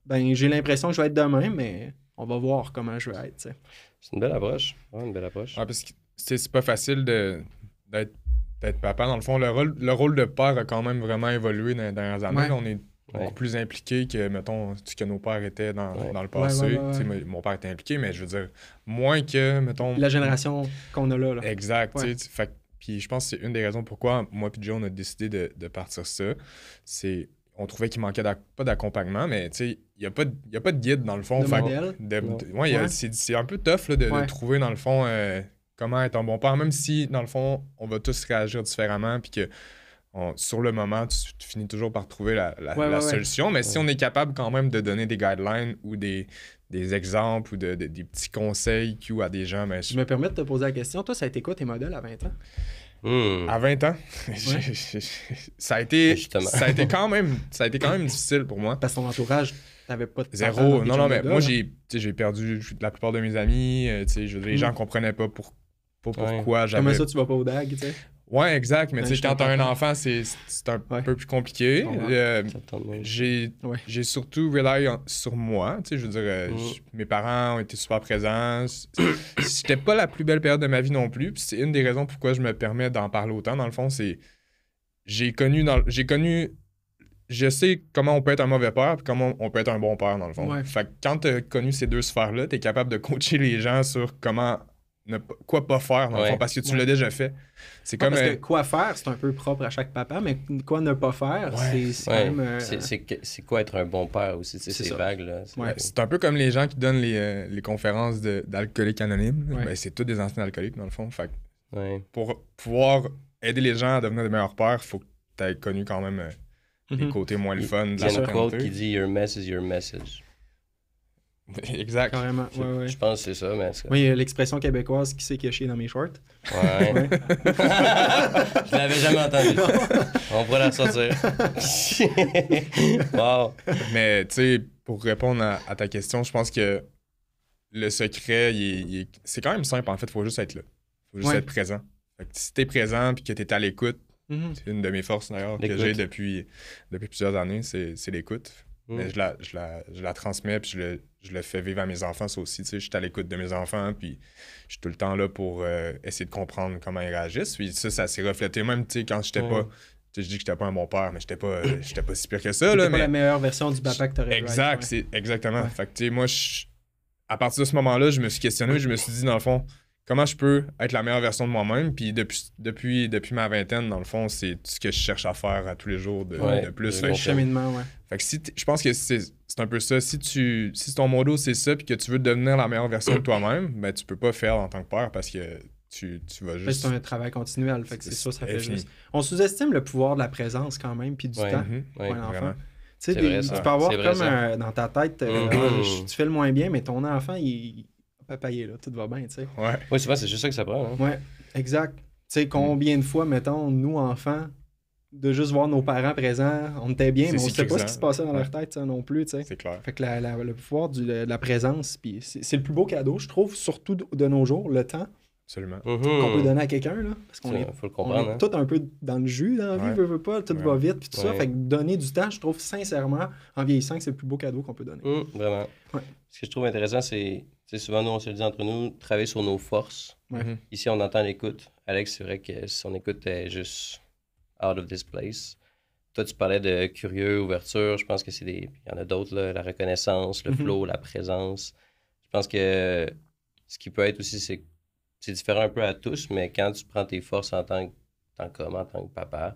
j'ai l'impression que je vais être demain, mais on va voir comment je vais être, tu sais. C'est une belle approche. Ouais, une belle approche. Ouais, parce que c'est pas facile d'être papa. Dans le fond, le rôle de père a quand même vraiment évolué dans les dernières années. Ouais. Là, on est beaucoup plus impliqué que, mettons, ce que nos pères étaient dans le passé. Mon père était impliqué, mais je veux dire, moins que, mettons... La génération qu'on a là. Exact. Puis je pense que c'est une des raisons pourquoi moi et Joe, on a décidé de partir ça. C'est... On trouvait qu'il manquait pas d'accompagnement, mais tu sais, il n'y a pas de guide dans le fond. C'est un peu tough là, de trouver dans le fond comment être un bon père, même si dans le fond, on va tous réagir différemment, puis que sur le moment, tu finis toujours par trouver la solution. Mais si on est capable quand même de donner des guidelines ou des exemples ou des petits conseils à des gens... Ben, je me permets de te poser la question. Toi, ça a été quoi tes modèles à 20 ans? À 20 ans, ça a été quand même difficile pour moi. Parce que ton entourage, t'avais pas de zéro. Non, mais moi, j'ai perdu la plupart de mes amis. Les gens comprenaient pas pourquoi j'avais... Comment ça, tu vas pas au DAG, tu sais? Ouais, exact. Mais tu sais, quand t'as un enfant, c'est un peu plus compliqué. J'ai surtout rely sur moi. Tu sais, je veux dire, mes parents ont été super présents. C'était pas la plus belle période de ma vie non plus. Puis c'est une des raisons pourquoi je me permets d'en parler autant. Dans le fond, c'est... Je sais comment on peut être un mauvais père et comment on peut être un bon père, dans le fond. Fait que quand t'as connu ces deux sphères-là, t'es capable de coacher les gens sur quoi pas faire, dans le fond, parce que tu l'as déjà fait. C'est comme... Parce que quoi faire, c'est un peu propre à chaque papa, mais quoi ne pas faire, c'est quand même... C'est quoi être un bon père aussi, c'est vague, là. C'est un peu comme les gens qui donnent les conférences d'alcooliques anonymes. Ben, c'est tous des anciens alcooliques, dans le fond. Fait pour pouvoir aider les gens à devenir des meilleurs pères, il faut que tu aies connu quand même les côtés moins le fun. Il y a un quote qui dit « Your mess is your message ». Exact. Carrément, Je pense que c'est ça, mais... Oui, l'expression québécoise, qui c'est qui a chié dans mes shorts? Ouais. Je l'avais jamais entendu. On pourrait la ressortir. Wow. Mais, tu sais, pour répondre à ta question, je pense que le secret, c'est quand même simple, en fait. Il faut juste être là. Il faut juste être présent. Fait que si t'es présent et que t'es à l'écoute, c'est une de mes forces, d'ailleurs, que j'ai depuis plusieurs années, c'est l'écoute. Mais je la transmets puis je le fais vivre à mes enfants, ça aussi. Tu sais, je suis à l'écoute de mes enfants puis je suis tout le temps là pour essayer de comprendre comment ils réagissent. Puis ça s'est reflété même, tu sais, quand j'étais pas... Je dis que j'étais pas un bon père, mais j'étais pas si pire que ça. Là, pas la meilleure version du papa que t'aurais exact, c'est exactement. Fait que, tu sais, moi, à partir de ce moment-là, je me suis questionné, je me suis dit, dans le fond, comment je peux être la meilleure version de moi-même? Puis depuis ma vingtaine, dans le fond, c'est ce que je cherche à faire à tous les jours de plus. Le cheminement, Fait que je pense que c'est un peu ça. Si ton modo, c'est ça, puis que tu veux devenir la meilleure version de toi-même, ben tu peux pas faire en tant que père parce que tu vas juste... C'est un travail continuel, fait que c'est ça fait juste... On sous-estime le pouvoir de la présence quand même, puis du temps pour un enfant. Tu sais, tu peux avoir comme dans ta tête, tu fais le moins bien, mais ton enfant, il... Papa, il est là, tout va bien, tu sais. Oui, souvent, c'est juste ça que ça prend. Hein? Ouais, exact. sais, combien de fois, mettons, nous, enfants, de juste voir nos parents présents, on était bien, mais on ne sait pas ce qui se passait dans leur tête, ça, non plus, tu sais. C'est clair. Fait que le pouvoir de la présence, puis c'est le plus beau cadeau, je trouve, surtout de nos jours, le temps. Absolument. Qu'on peut donner à quelqu'un, là. Parce qu'on faut le comprendre, on est tout un peu dans le jus dans la vie, veut pas, tout va vite, puis tout ça. Fait que donner du temps, je trouve sincèrement, en vieillissant, que c'est le plus beau cadeau qu'on peut donner. Vraiment. Ouais. Ce que je trouve intéressant, c'est souvent, nous, on se le dit entre nous, travailler sur nos forces. Ici, on entend l'écoute. Alex, c'est vrai que son écoute est juste out of this place. Toi, tu parlais de curieux, ouverture. Je pense que il y en a d'autres, là, la reconnaissance, le flow, la présence. Je pense que ce qui peut être aussi, c'est différent un peu à tous, mais quand tu prends tes forces en tant que papa,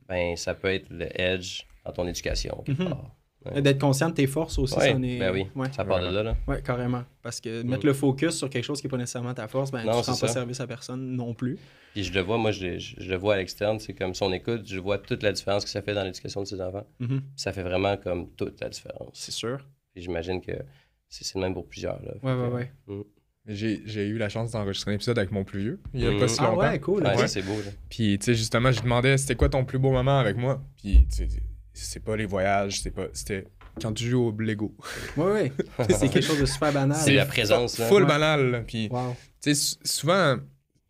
ben, ça peut être le edge dans ton éducation, quelque part. Ouais. D'être conscient de tes forces aussi, ça en est... Ben oui, ça part de là. Oui, carrément. Parce que mettre le focus sur quelque chose qui n'est pas nécessairement ta force, ben, tu ne rends pas service à personne non plus. Puis je le vois, moi, je le vois à l'externe, c'est comme son écoute, je vois toute la différence que ça fait dans l'éducation de ses enfants. Ça fait vraiment comme toute la différence. C'est sûr. Puis j'imagine que c'est le même pour plusieurs. Oui. J'ai eu la chance d'enregistrer un épisode avec mon plus vieux il n'y a pas si longtemps. Ah ouais, cool. Ouais, c'est beau. Là. Puis, tu sais, justement, je lui demandais c'était quoi ton plus beau moment avec moi. Puis, tu sais, c'est pas les voyages, c'était quand tu joues au Lego. Oui. C'est quelque chose de super banal. C'est la présence. Full banal. Là. Puis, tu sais, souvent,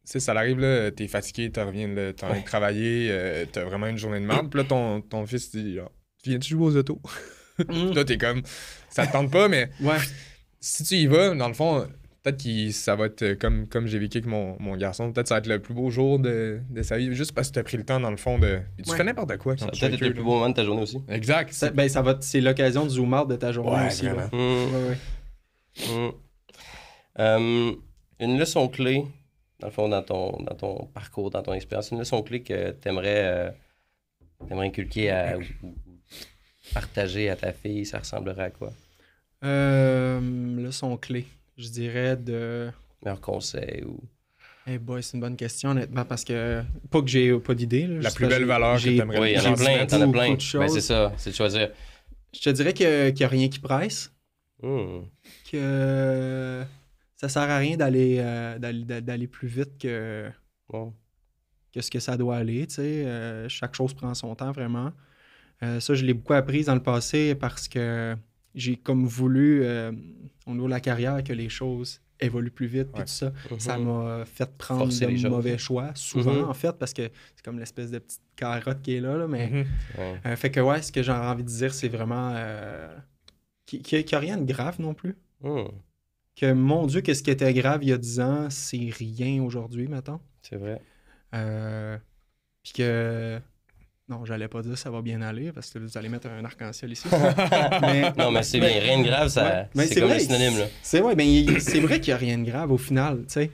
ça arrive, là, t'es fatigué, t'as envie de travailler, t'as vraiment une journée de merde. Puis là, ton fils dit tu viens-tu jouer aux autos? Puis là, t'es comme ça te tente pas, mais si tu y vas, dans le fond. Peut-être que ça va être comme j'ai vécu avec mon garçon. Peut-être que ça va être le plus beau jour de sa vie, juste parce que tu as pris le temps, dans le fond, de. Puis tu fais n'importe quoi. Ça va peut-être être le plus beau moment de ta journée aussi. Exact. C'est l'occasion de zoom out de ta journée aussi. Une leçon clé, dans le fond, dans ton parcours, dans ton expérience, une leçon clé que tu aimerais inculquer ou partager à ta fille, ça ressemblerait à quoi? Leçon clé. Je dirais de... Meilleur conseil ou... Eh boy, c'est une bonne question, honnêtement, parce que... Pas que j'ai pas d'idée. La plus belle valeur que t'aimerais... Oui, il y en a plein, t'en as plein. Ben, c'est ça, c'est de choisir. Je te dirais qu'il n'y a rien qui presse. Que ça sert à rien d'aller plus vite que ce que ça doit aller, tu sais. Chaque chose prend son temps, vraiment. Ça, je l'ai beaucoup appris dans le passé parce que j'ai comme voulu, au niveau de la carrière, que les choses évoluent plus vite, puis tout ça. Ça m'a fait prendre de mauvais choix, souvent, en fait, parce que c'est comme l'espèce de petite carotte qui est là, mais... fait que, ce que j'ai envie de dire, c'est vraiment... qu'il n'y a rien de grave non plus. Que, mon Dieu, qu'est-ce qui était grave il y a 10 ans, c'est rien aujourd'hui, mettons. C'est vrai. Puis que... Non, j'allais pas dire ça va bien aller parce que vous allez mettre un arc-en-ciel ici. Non, mais c'est bien. Rien de grave, ça, c'est comme le synonyme. Là. C'est vrai qu'il n'y a rien de grave au final, tu sais.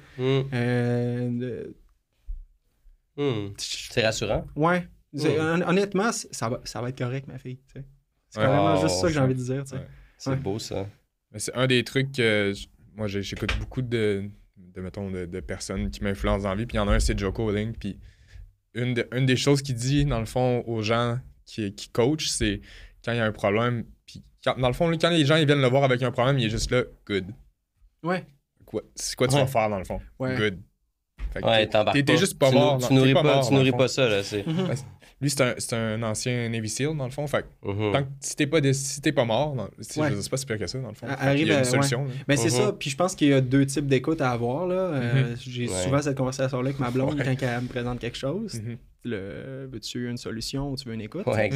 C'est rassurant. Ouais. Honnêtement, ça va être correct, ma fille. Tu sais. C'est carrément juste ça que j'ai envie de dire. Tu sais. C'est beau, ça. Mais c'est un des trucs que moi, j'écoute beaucoup de personnes qui m'influencent dans la vie. Puis il y en a un, c'est Jocko Willink. Puis une des choses qu'il dit, dans le fond, aux gens qui coachent, c'est quand il y a un problème, puis dans le fond, quand les gens ils viennent le voir avec un problème, il est juste là, good. Ouais. C'est quoi tu vas faire, dans le fond? Good. Fait que t'es juste pas mort. Tu nourris pas ça, là. Lui, c'est un ancien Navy SEAL, dans le fond. Fait que si t'es pas mort, je sais pas si pire que ça, dans le fond. Il y a une solution. Ben, c'est ça. Puis je pense qu'il y a 2 types d'écoute à avoir, là. J'ai souvent cette conversation-là avec ma blonde quand elle me présente quelque chose. Veux-tu une solution ou tu veux une écoute? Ouais,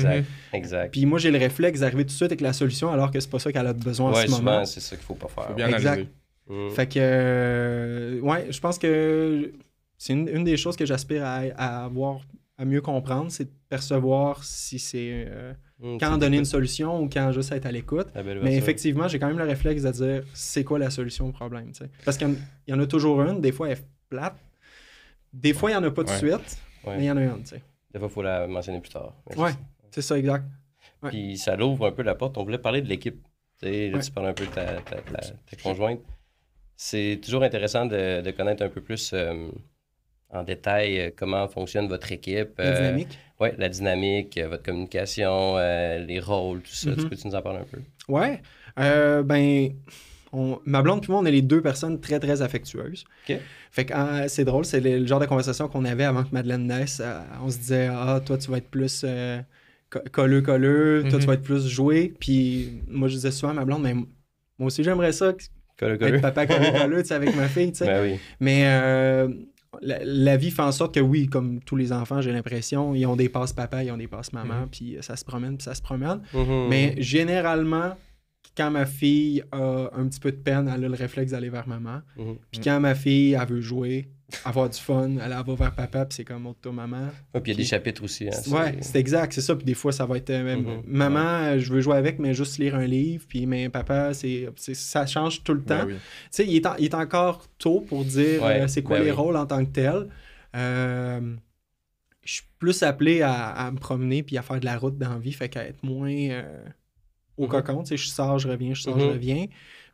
exact. Puis moi, j'ai le réflexe d'arriver tout de suite avec la solution alors que c'est pas ça qu'elle a besoin en ce moment. Ouais, c'est ça qu'il faut pas faire. Faut bien analyser. Fait que, je pense que c'est une des choses que j'aspire à avoir, à mieux comprendre, c'est de percevoir si c'est quand donner une solution ou quand juste être à l'écoute. Mais effectivement, j'ai quand même le réflexe de dire c'est quoi la solution au problème. T'sais. Parce qu'il y en a toujours une, des fois elle est plate, des fois il n'y en a pas de suite, mais il y en a une. T'sais. Des fois, il faut la mentionner plus tard. C'est ça, exact. Puis ça l'ouvre un peu la porte. On voulait parler de l'équipe. Là, tu parles un peu de ta conjointe. C'est toujours intéressant de connaître un peu plus en détail comment fonctionne votre équipe. La dynamique. Oui, la dynamique, votre communication, les rôles, tout ça. Tu peux-tu nous en parler un peu? Oui. Ben, ma blonde puis moi, on est les deux personnes très, très affectueuses. OK. Fait que c'est drôle, c'est le genre de conversation qu'on avait avant que Madeleine naisse. On se disait, toi, tu vas être plus colleux, toi, tu vas être plus joué. Puis moi, je disais souvent à ma blonde, mais moi aussi, j'aimerais ça, être papa colleux, tu sais, avec ma fille, tu sais. Ben oui. Mais la vie fait en sorte que oui, comme tous les enfants, j'ai l'impression, ils ont des passes papa, ils ont des passes maman, puis ça se promène, puis ça se promène. Mais généralement, quand ma fille a un petit peu de peine, elle a le réflexe d'aller vers maman. Puis quand ma fille, elle veut jouer, avoir du fun, elle va vers papa, puis c'est comme auto maman. Puis il y a des chapitres aussi. Hein, ouais, c'est exact, c'est ça. Puis des fois, ça va être maman, je veux jouer avec, mais juste lire un livre. Puis mais papa, ça change tout le temps. Tu sais, il est encore tôt pour dire c'est quoi les rôles en tant que tel. Je suis plus appelé à me promener puis à faire de la route dans la vie, fait qu'à être moins au cocon. Tu sais, je sors, je reviens, je reviens.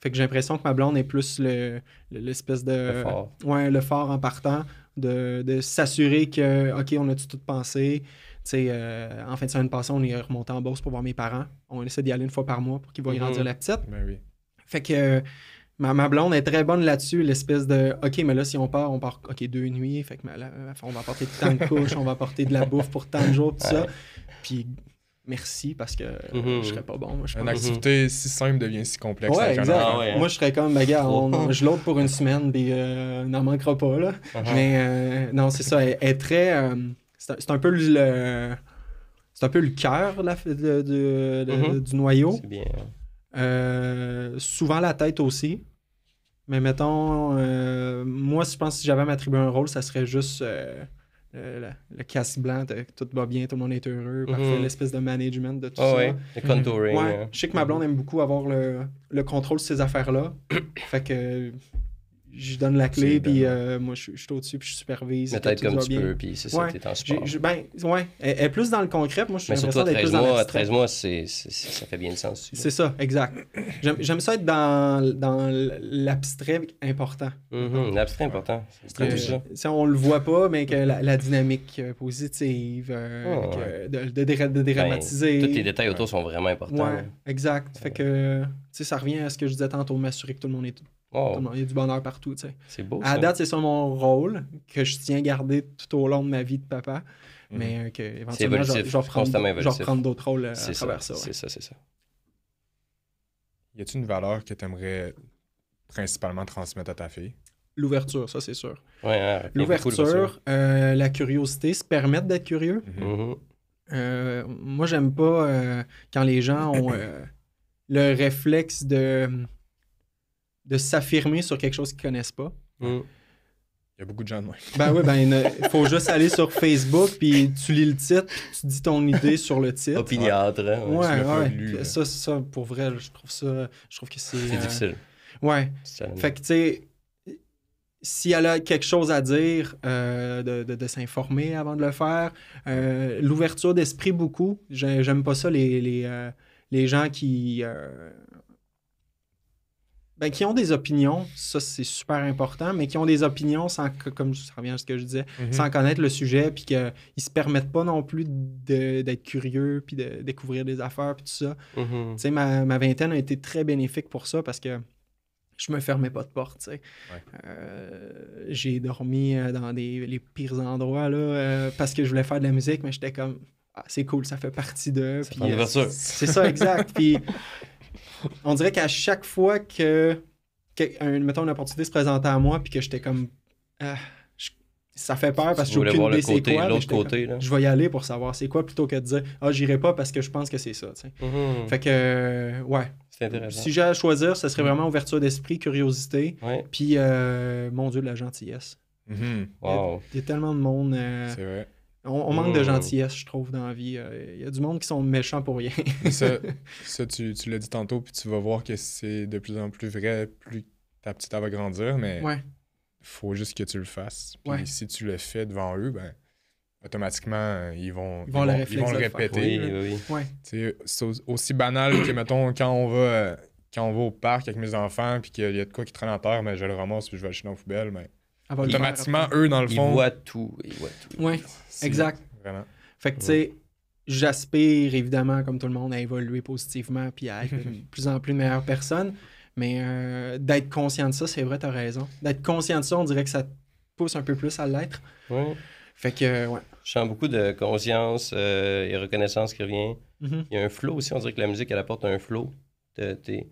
Fait que j'ai l'impression que ma blonde est plus l'espèce de... Le fort. Ouais, le fort en partant, de s'assurer que, OK, on a-tu tout pensé? Tu sais, en fin de semaine passée, on est remonté en Beauce pour voir mes parents. On essaie d'y aller une fois par mois pour qu'ils voient grandir la petite. Ben oui. Fait que ma blonde est très bonne là-dessus, l'espèce de, OK, mais là, si on part, OK, 2 nuits. Fait que on va apporter tant de couches, on va apporter de la bouffe pour tant de jours, tout ça. Puis... merci, parce que je serais pas bon. Moi, je Une activité si simple devient si complexe. Ouais, exact. Moi, je serais comme, gars, je l'aude pour une semaine, puis n'en manquera pas, là. Mais non, c'est ça. Elle est très... c'est un peu le... c'est un peu le cœur du noyau. C'est bien. Souvent la tête aussi. Mais mettons, moi, je pense que si j'avais à m'attribuer un rôle, ça serait juste... le casque blanc, tout va bien, tout le monde est heureux, parfait, l'espèce de management de tout ça. Ouais, le contouring. Ouais, je sais que ma blonde aime beaucoup avoir le contrôle de ces affaires-là. Fait que je donne la clé, puis moi, je suis au-dessus, puis je supervise. Mais t'aides comme tu peux, puis c'est ça, t'es en support. Elle est plus dans le concret, moi, je suis surtout d'être plus dans l'abstrait. 13 mois, ça fait bien le sens aussi. C'est ça, exact. J'aime ça être dans l'abstrait important. L'abstrait important. C'est très bien ça. On le voit pas, mais que la dynamique positive, de dédramatiser. Tous les détails autour sont vraiment importants. Ouais, exact. Fait que, ça revient à ce que je disais tantôt, m'assurer que tout le monde est... il y a du bonheur partout, tu sais. C'est beau, ça. À date, c'est ça mon rôle, que je tiens à garder tout au long de ma vie de papa, mais qu'éventuellement, je vais reprendre d'autres rôles à travers ça. C'est ça. Y a-t-il une valeur que tu aimerais principalement transmettre à ta fille? L'ouverture, ça, c'est sûr. L'ouverture, la curiosité, se permettre d'être curieux. Moi, j'aime pas quand les gens ont le réflexe de s'affirmer sur quelque chose qu'ils connaissent pas. Il y a beaucoup de gens de moi. Ben oui, il faut juste aller sur Facebook, puis tu lis le titre, puis tu dis ton idée sur le titre. Opiniâtre. Ouais. Ça, pour vrai, je trouve que c'est... C'est difficile. Ouais. Fait que, tu sais, si elle a quelque chose à dire, de s'informer avant de le faire. L'ouverture d'esprit, beaucoup. J'aime pas ça, les gens qui ont des opinions, ça c'est super important, mais qui ont des opinions comme ça revient à ce que je disais, sans connaître le sujet, puis qu'ils se permettent pas non plus d'être curieux, puis de découvrir des affaires, puis tout ça. Tu sais, ma vingtaine a été très bénéfique pour ça, parce que je me fermais pas de porte, tu sais. J'ai dormi dans les pires endroits, là, parce que je voulais faire de la musique, mais j'étais comme, c'est cool, ça fait partie d'eux. C'est ça, exact. Puis on dirait qu'à chaque fois mettons, une opportunité se présentait à moi, puis que j'étais comme... ça fait peur parce que j'ai aucune idée c'est quoi. L'autre côté, là. Je vais y aller pour savoir c'est quoi, plutôt que de dire « j'irai pas parce que je pense que c'est ça. » Fait que, ouais. C'est intéressant. Si j'ai à choisir, ce serait vraiment ouverture d'esprit, curiosité, puis, mon Dieu, de la gentillesse. Wow. Il y a tellement de monde... c'est vrai. On manque de gentillesse, je trouve, dans la vie. Il y a du monde qui sont méchants pour rien. ça tu l'as dit tantôt, puis tu vas voir que c'est de plus en plus vrai, plus ta petite va grandir, mais il faut juste que tu le fasses. Puis si tu le fais devant eux, automatiquement, ils vont le répéter. Oui. C'est aussi banal que, mettons, quand on va au parc avec mes enfants, puis qu'il y a de quoi qui traîne en terre, mais je le ramasse, puis je vais le jeter dans la poubelle, mais... automatiquement, eux, dans le fond... Ils voient tout. Oui, exact. Vraiment. Fait que, tu sais, j'aspire, évidemment, comme tout le monde, à évoluer positivement puis à être de plus en plus une meilleure personne. Mais d'être conscient de ça, c'est vrai, t'as raison. D'être conscient de ça, on dirait que ça te pousse un peu plus à l'être. Ouais. Fait que, ouais. Je sens beaucoup de conscience et reconnaissance qui revient. Mm-hmm. Il y a un flow aussi, on dirait que la musique, elle apporte un flow. T'es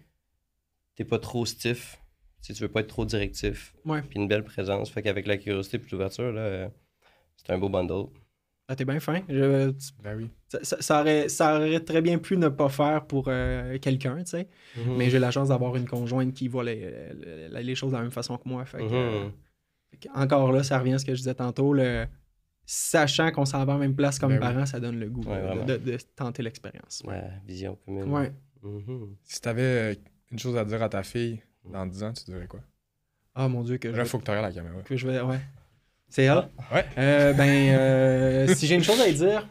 pas trop stiff. Tu veux pas être trop directif. Ouais. Puis une belle présence. Fait qu'avec la curiosité et l'ouverture, là, c'est un beau bundle. Ah, t'es bien fin. Ben oui. Ça aurait très bien pu ne pas faire pour quelqu'un, tu sais. Mm-hmm. Mais j'ai la chance d'avoir une conjointe qui voit les choses de la même façon que moi. Fait que, encore là, ça revient à ce que je disais tantôt. Sachant qu'on s'en va à la même place comme parents, ça donne le goût de tenter l'expérience. Ouais, vision commune. Ouais. Mm-hmm. Si t'avais une chose à dire à ta fille dans 10 ans, tu dirais quoi? Ah mon Dieu, que là, il faut que tu regardes la caméra. Que je vais... Ouais. C'est elle? Ouais. Si j'ai une chose à dire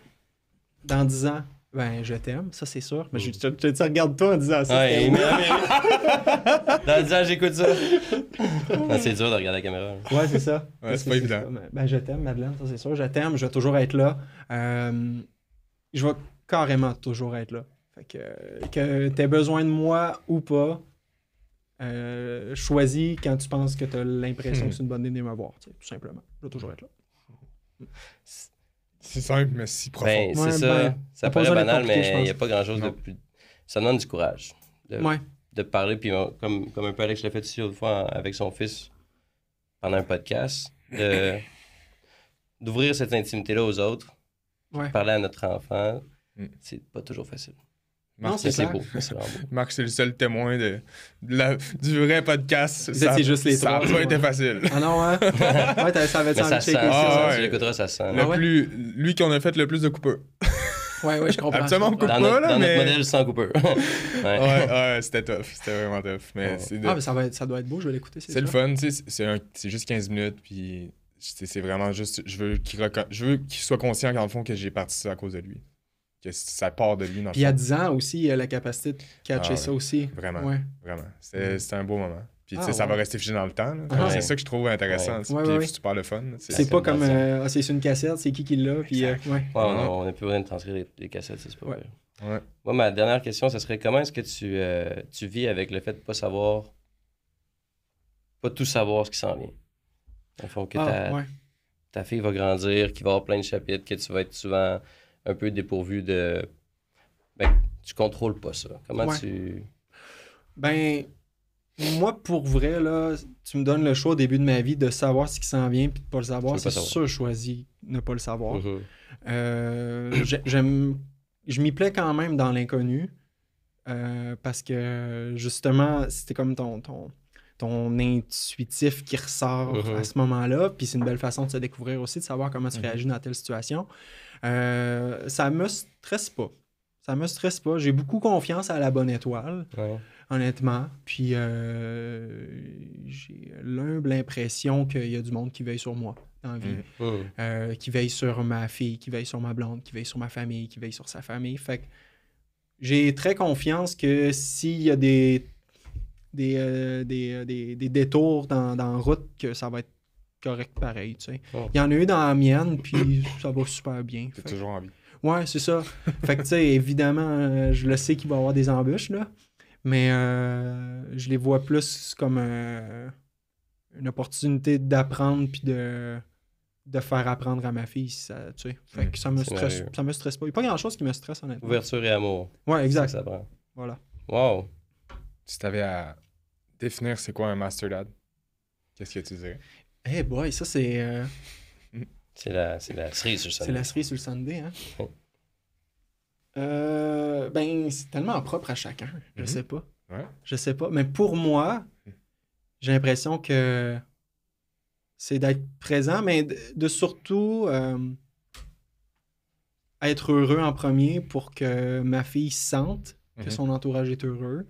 dans 10 ans, ben je t'aime, ça c'est sûr. Mais je te regarde toi en disant ça. Ouais, dans 10 ans, j'écoute ça. Non, c'est dur de regarder la caméra. Ouais, c'est ça. Ouais, c'est pas évident. Ben je t'aime, Madeleine, ça c'est sûr. Je t'aime, je vais toujours être là. Je vais carrément toujours être là. Fait que t'aies besoin de moi ou pas, choisis quand tu penses que tu as l'impression que c'est une bonne idée de me voir, tout simplement. Je vais toujours être là. C'est simple, mais si profond. Ben, c'est ça. Ça paraît banal, mais il n'y a pas grand-chose de plus... Ça demande du courage. De parler, puis comme un peu Alex l'a fait ici l'autre fois avec son fils pendant un podcast, d'ouvrir cette intimité-là aux autres, parler à notre enfant, c'est pas toujours facile. Marc, c'est beau. C'est vraiment beau. Marc, c'est le seul témoin du vrai podcast. C'est juste les ça n'a pas été facile. Ah non, hein? Ouais, ça avait mais ça sent. Tu l'écouteras, ça sent. Lui qui en a fait le plus de coupeurs. Ouais, je comprends. Absolument, coupe pas, là, dans mais... notre modèle sans coupeur. ouais, c'était tough. C'était vraiment tough. Mais mais ça doit être beau, je vais l'écouter. C'est le fun, tu sais. C'est juste 15 minutes, puis c'est vraiment juste... Je veux qu'il soit conscient, qu'en fond, que j'ai parti ça à cause de lui. Que ça part de lui dans le fond. Puis il y a 10 ans aussi, il a la capacité de catcher ça aussi. Vraiment, ouais. Vraiment. C'était un beau moment. Puis tu sais, ça va rester figé dans le temps. C'est ça que je trouve intéressant. Puis super le fun. C'est pas comme c'est sur une cassette, c'est qui l'a. Puis on n'a plus besoin de transcrire les cassettes, c'est pas vrai. Ouais. Moi, ma dernière question, ça serait comment est-ce que tu vis avec le fait de pas tout savoir ce qui s'en vient? Dans le fond, que ta fille va grandir, qu'il va y avoir plein de chapitres, que tu vas être souvent un peu dépourvu de... Ben, tu contrôles pas ça. Comment tu... Ben, moi, pour vrai, là, tu me donnes le choix au début de ma vie de savoir ce qui s'en vient puis de pas le savoir. C'est sûr, je choisis de ne pas le savoir. Je m'y plais quand même dans l'inconnu parce que, justement, c'était comme ton intuitif qui ressort à ce moment-là. Puis c'est une belle façon de se découvrir aussi, de savoir comment tu réagis dans telle situation. Ça me stresse pas. Ça me stresse pas. J'ai beaucoup confiance à la bonne étoile, honnêtement. Puis j'ai l'humble impression qu'il y a du monde qui veille sur moi dans la vie. Qui veille sur ma fille, qui veille sur ma blonde, qui veille sur ma famille, qui veille sur sa famille. Fait que j'ai très confiance que s'il y a des détours dans la route, que ça va être correct pareil, tu sais. Il y en a eu dans la mienne, puis ça va super bien. T'es toujours en vie. Ouais, c'est ça. Fait que, tu sais, évidemment, je le sais qu'il va y avoir des embûches, là, mais je les vois plus comme une opportunité d'apprendre puis de faire apprendre à ma fille, ça, tu sais. Fait que ça me stresse pas. Il n'y a pas grand-chose qui me stresse, honnêtement. Ouverture et amour. Ouais, exact. Ça prend. Voilà. Wow. Si t'avais à définir c'est quoi un master dad, qu'est-ce que tu dirais? Eh boy, ça c'est... C'est la cerise sur le Sunday. C'est la cerise sur le Sunday, hein? Ben, c'est tellement propre à chacun. Je sais pas. Ouais. Je sais pas. Mais pour moi, j'ai l'impression que c'est d'être présent, mais de surtout être heureux en premier pour que ma fille sente que son entourage est heureux.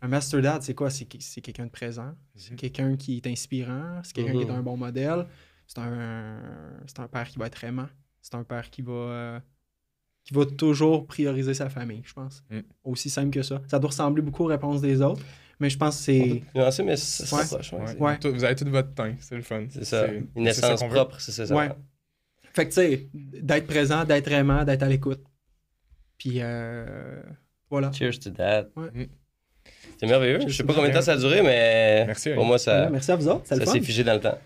Un master dad, c'est quoi? C'est quelqu'un de présent. C'est quelqu'un qui est inspirant. C'est quelqu'un qui est un bon modèle. C'est un père qui va être aimant. C'est un père qui va toujours prioriser sa famille, je pense. Aussi simple que ça. Ça doit ressembler beaucoup aux réponses des autres, mais je pense que c'est... Nuancé, mais ça s'approche. Ouais. Vous avez tout votre temps, c'est le fun. C'est ça. Une essence propre, c'est ça. Ouais. Fait que, tu sais, d'être présent, d'être aimant, d'être à l'écoute. Puis, voilà. Cheers to that. Ouais. C'est merveilleux. Je sais pas combien de temps ça a duré, mais merci, pour moi, ça merci à vous autres. Ça s'est figé dans le temps.